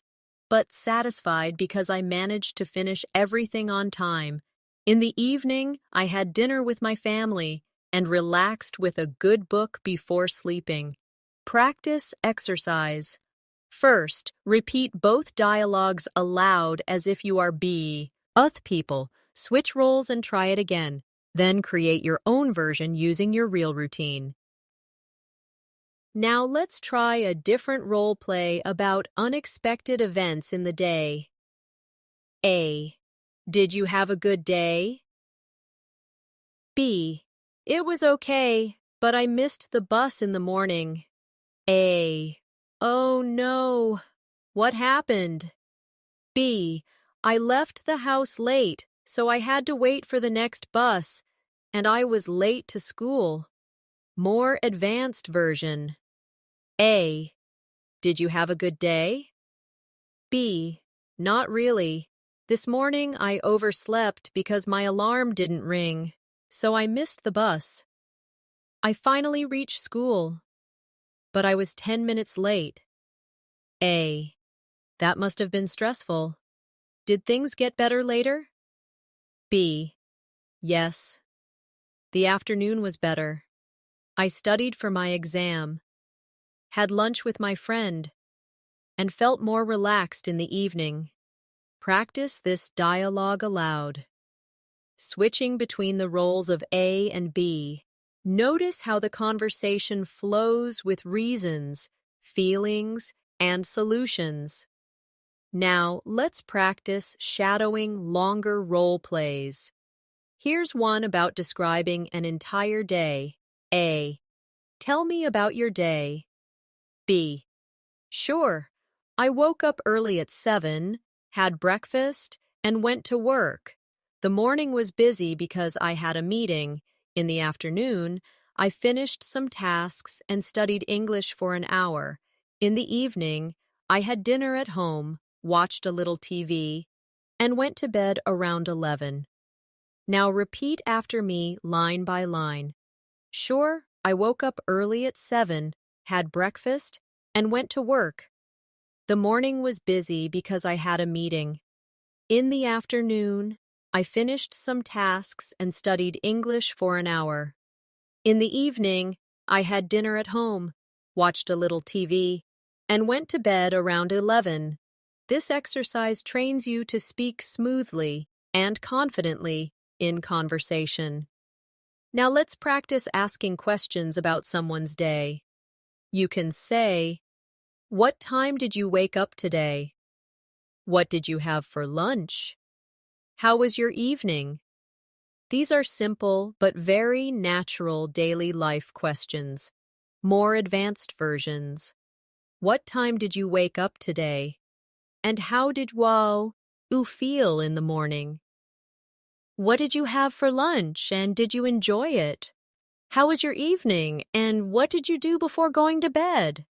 but satisfied because I managed to finish everything on time. In the evening, I had dinner with my family and relaxed with a good book before sleeping. Practice exercise. First, repeat both dialogues aloud as if you are B. Oth people. Switch roles and try it again. Then create your own version using your real routine. Now let's try a different role play about unexpected events in the day. A. Did you have a good day? B. It was okay, but I missed the bus in the morning. A. Oh no. What happened? B. I left the house late, so I had to wait for the next bus, and I was late to school. More advanced version. A. Did you have a good day? B. Not really. This morning I overslept because my alarm didn't ring, so I missed the bus. I finally reached school, but I was 10 minutes late. A. That must have been stressful. Did things get better later? B. Yes. The afternoon was better. I studied for my exam, had lunch with my friend, and felt more relaxed in the evening. Practice this dialogue aloud. Switching between the roles of A and B, notice how the conversation flows with reasons, feelings, and solutions. Now, let's practice shadowing longer role plays. Here's one about describing an entire day. A. Tell me about your day. B. Sure. I woke up early at 7, had breakfast, and went to work. The morning was busy because I had a meeting. In the afternoon, I finished some tasks and studied English for an hour. In the evening, I had dinner at home, watched a little TV, and went to bed around 11. Now repeat after me line by line. Sure, I woke up early at 7, had breakfast, and went to work. The morning was busy because I had a meeting. In the afternoon, I finished some tasks and studied English for an hour. In the evening, I had dinner at home, watched a little TV, and went to bed around 11. This exercise trains you to speak smoothly and confidently in conversation. Now let's practice asking questions about someone's day. You can say, what time did you wake up today? What did you have for lunch? How was your evening? These are simple but very natural daily life questions. More advanced versions. What time did you wake up today? And how did you feel in the morning? What did you have for lunch and did you enjoy it? How was your evening and what did you do before going to bed?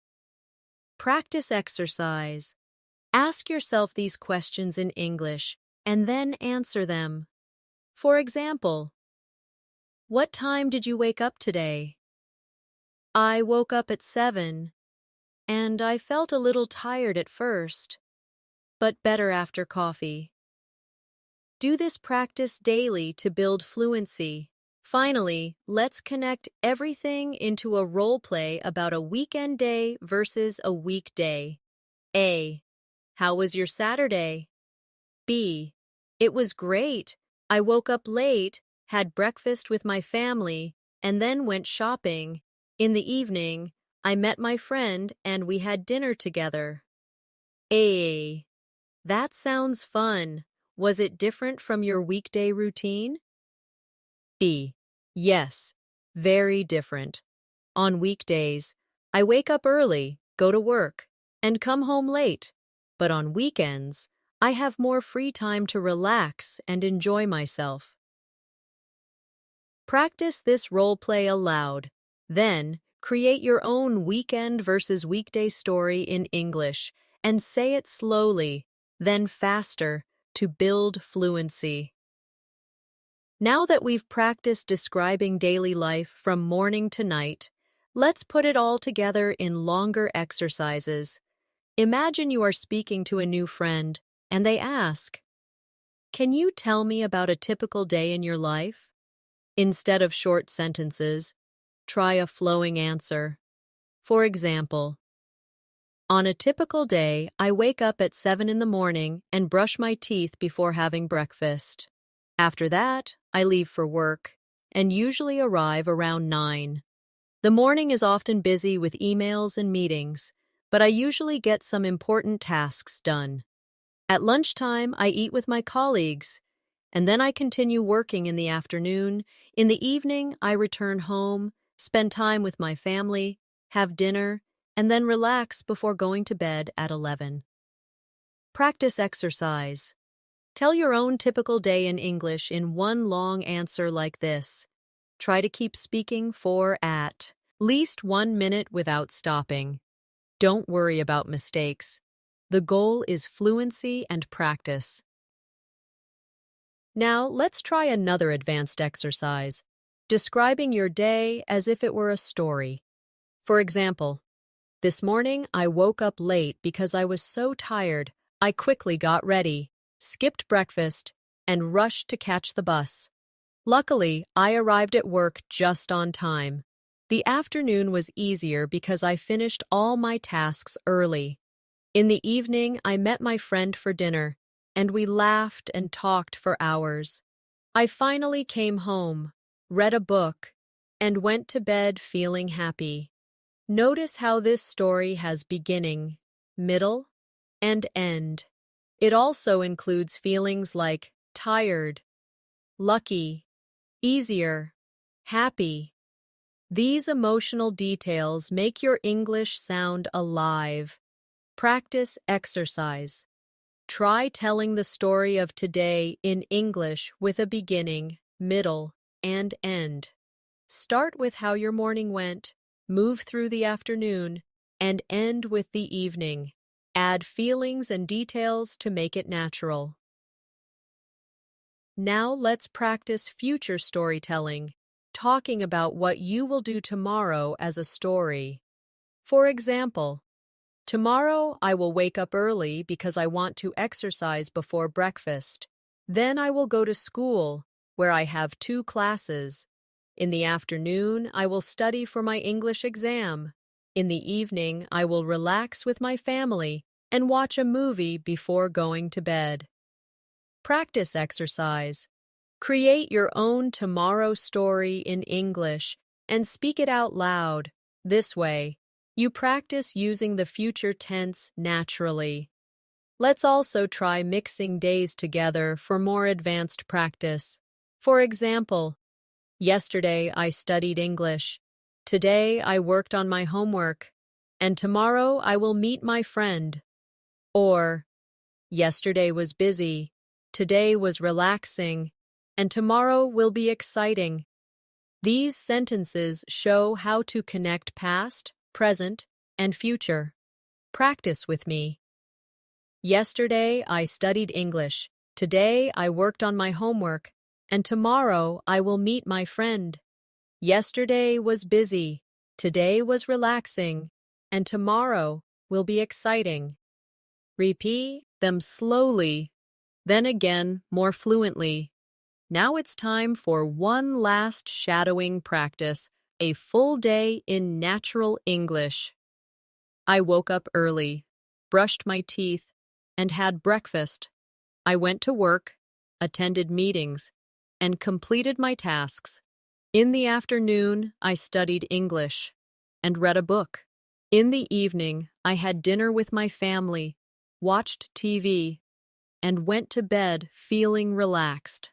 Practice exercise. Ask yourself these questions in English and then answer them. For example, what time did you wake up today? I woke up at 7, and I felt a little tired at first, but better after coffee. Do this practice daily to build fluency. Finally, let's connect everything into a role play about a weekend day versus a weekday. A. How was your Saturday? B. It was great. I woke up late, had breakfast with my family, and then went shopping. In the evening, I met my friend and we had dinner together. A. That sounds fun. Was it different from your weekday routine? B. Yes, very different. On weekdays, I wake up early, go to work, and come home late. But on weekends, I have more free time to relax and enjoy myself. Practice this role play aloud. Then, create your own weekend versus weekday story in English and say it slowly, then faster, to build fluency. Now that we've practiced describing daily life from morning to night, let's put it all together in longer exercises. Imagine you are speaking to a new friend, and they ask, "Can you tell me about a typical day in your life?" Instead of short sentences, try a flowing answer. For example, on a typical day, I wake up at 7 in the morning and brush my teeth before having breakfast. After that, I leave for work and usually arrive around 9. The morning is often busy with emails and meetings, but I usually get some important tasks done. At lunchtime, I eat with my colleagues, and then I continue working in the afternoon. In the evening, I return home, spend time with my family, have dinner, and then relax before going to bed at 11. Practice exercise. Tell your own typical day in English in one long answer like this. Try to keep speaking for at least 1 minute without stopping. Don't worry about mistakes. The goal is fluency and practice. Now, let's try another advanced exercise, describing your day as if it were a story. For example, this morning I woke up late because I was so tired. I quickly got ready, skipped breakfast, and rushed to catch the bus. Luckily, I arrived at work just on time. The afternoon was easier because I finished all my tasks early. In the evening, I met my friend for dinner, and we laughed and talked for hours. I finally came home, read a book, and went to bed feeling happy. Notice how this story has beginning, middle, and end. It also includes feelings like tired, lucky, easier, happy. These emotional details make your English sound alive. Practice exercise. Try telling the story of today in English with a beginning, middle, and end. Start with how your morning went, move through the afternoon, and end with the evening. Add feelings and details to make it natural. Now let's practice future storytelling, talking about what you will do tomorrow as a story. For example, tomorrow I will wake up early because I want to exercise before breakfast. Then I will go to school, where I have 2 classes. In the afternoon, I will study for my English exam. In the evening, I will relax with my family and watch a movie before going to bed. Practice exercise. Create your own tomorrow story in English and speak it out loud. This way, you practice using the future tense naturally. Let's also try mixing days together for more advanced practice. For example, yesterday I studied English. Today I worked on my homework. And tomorrow I will meet my friend. Or, yesterday was busy. Today was relaxing. And tomorrow will be exciting. These sentences show how to connect past, present, and future. Practice with me. Yesterday I studied English. Today I worked on my homework. And tomorrow I will meet my friend. Yesterday was busy. Today was relaxing. And tomorrow will be exciting. Repeat them slowly, then again more fluently. Now it's time for one last shadowing practice, a full day in natural English. I woke up early, brushed my teeth, and had breakfast. I went to work, attended meetings, and completed my tasks. In the afternoon, I studied English and read a book. In the evening, I had dinner with my family, watched TV, and went to bed feeling relaxed.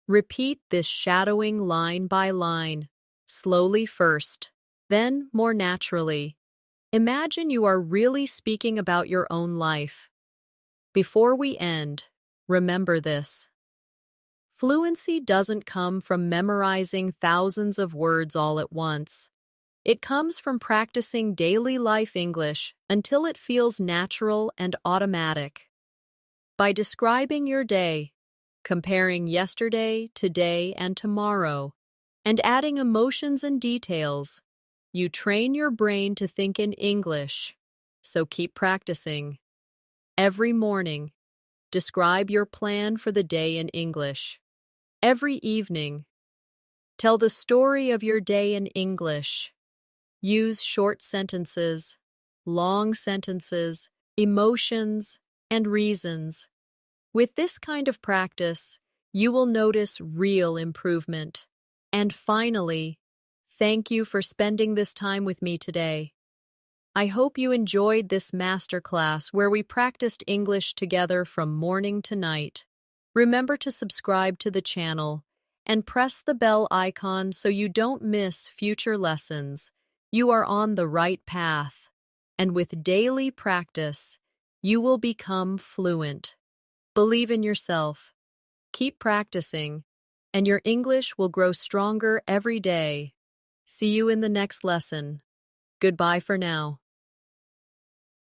Repeat this shadowing line by line, slowly first, then more naturally. Imagine you are really speaking about your own life. Before we end, remember this. Fluency doesn't come from memorizing thousands of words all at once. It comes from practicing daily life English until it feels natural and automatic. By describing your day, comparing yesterday, today, and tomorrow, and adding emotions and details, you train your brain to think in English. So keep practicing. Every morning, describe your plan for the day in English. Every evening, tell the story of your day in English. Use short sentences, long sentences, emotions, and reasons. With this kind of practice, you will notice real improvement. And finally, thank you for spending this time with me today. I hope you enjoyed this masterclass where we practiced English together from morning to night. Remember to subscribe to the channel and press the bell icon so you don't miss future lessons. You are on the right path, and with daily practice, you will become fluent. Believe in yourself, keep practicing, and your English will grow stronger every day. See you in the next lesson. Goodbye for now.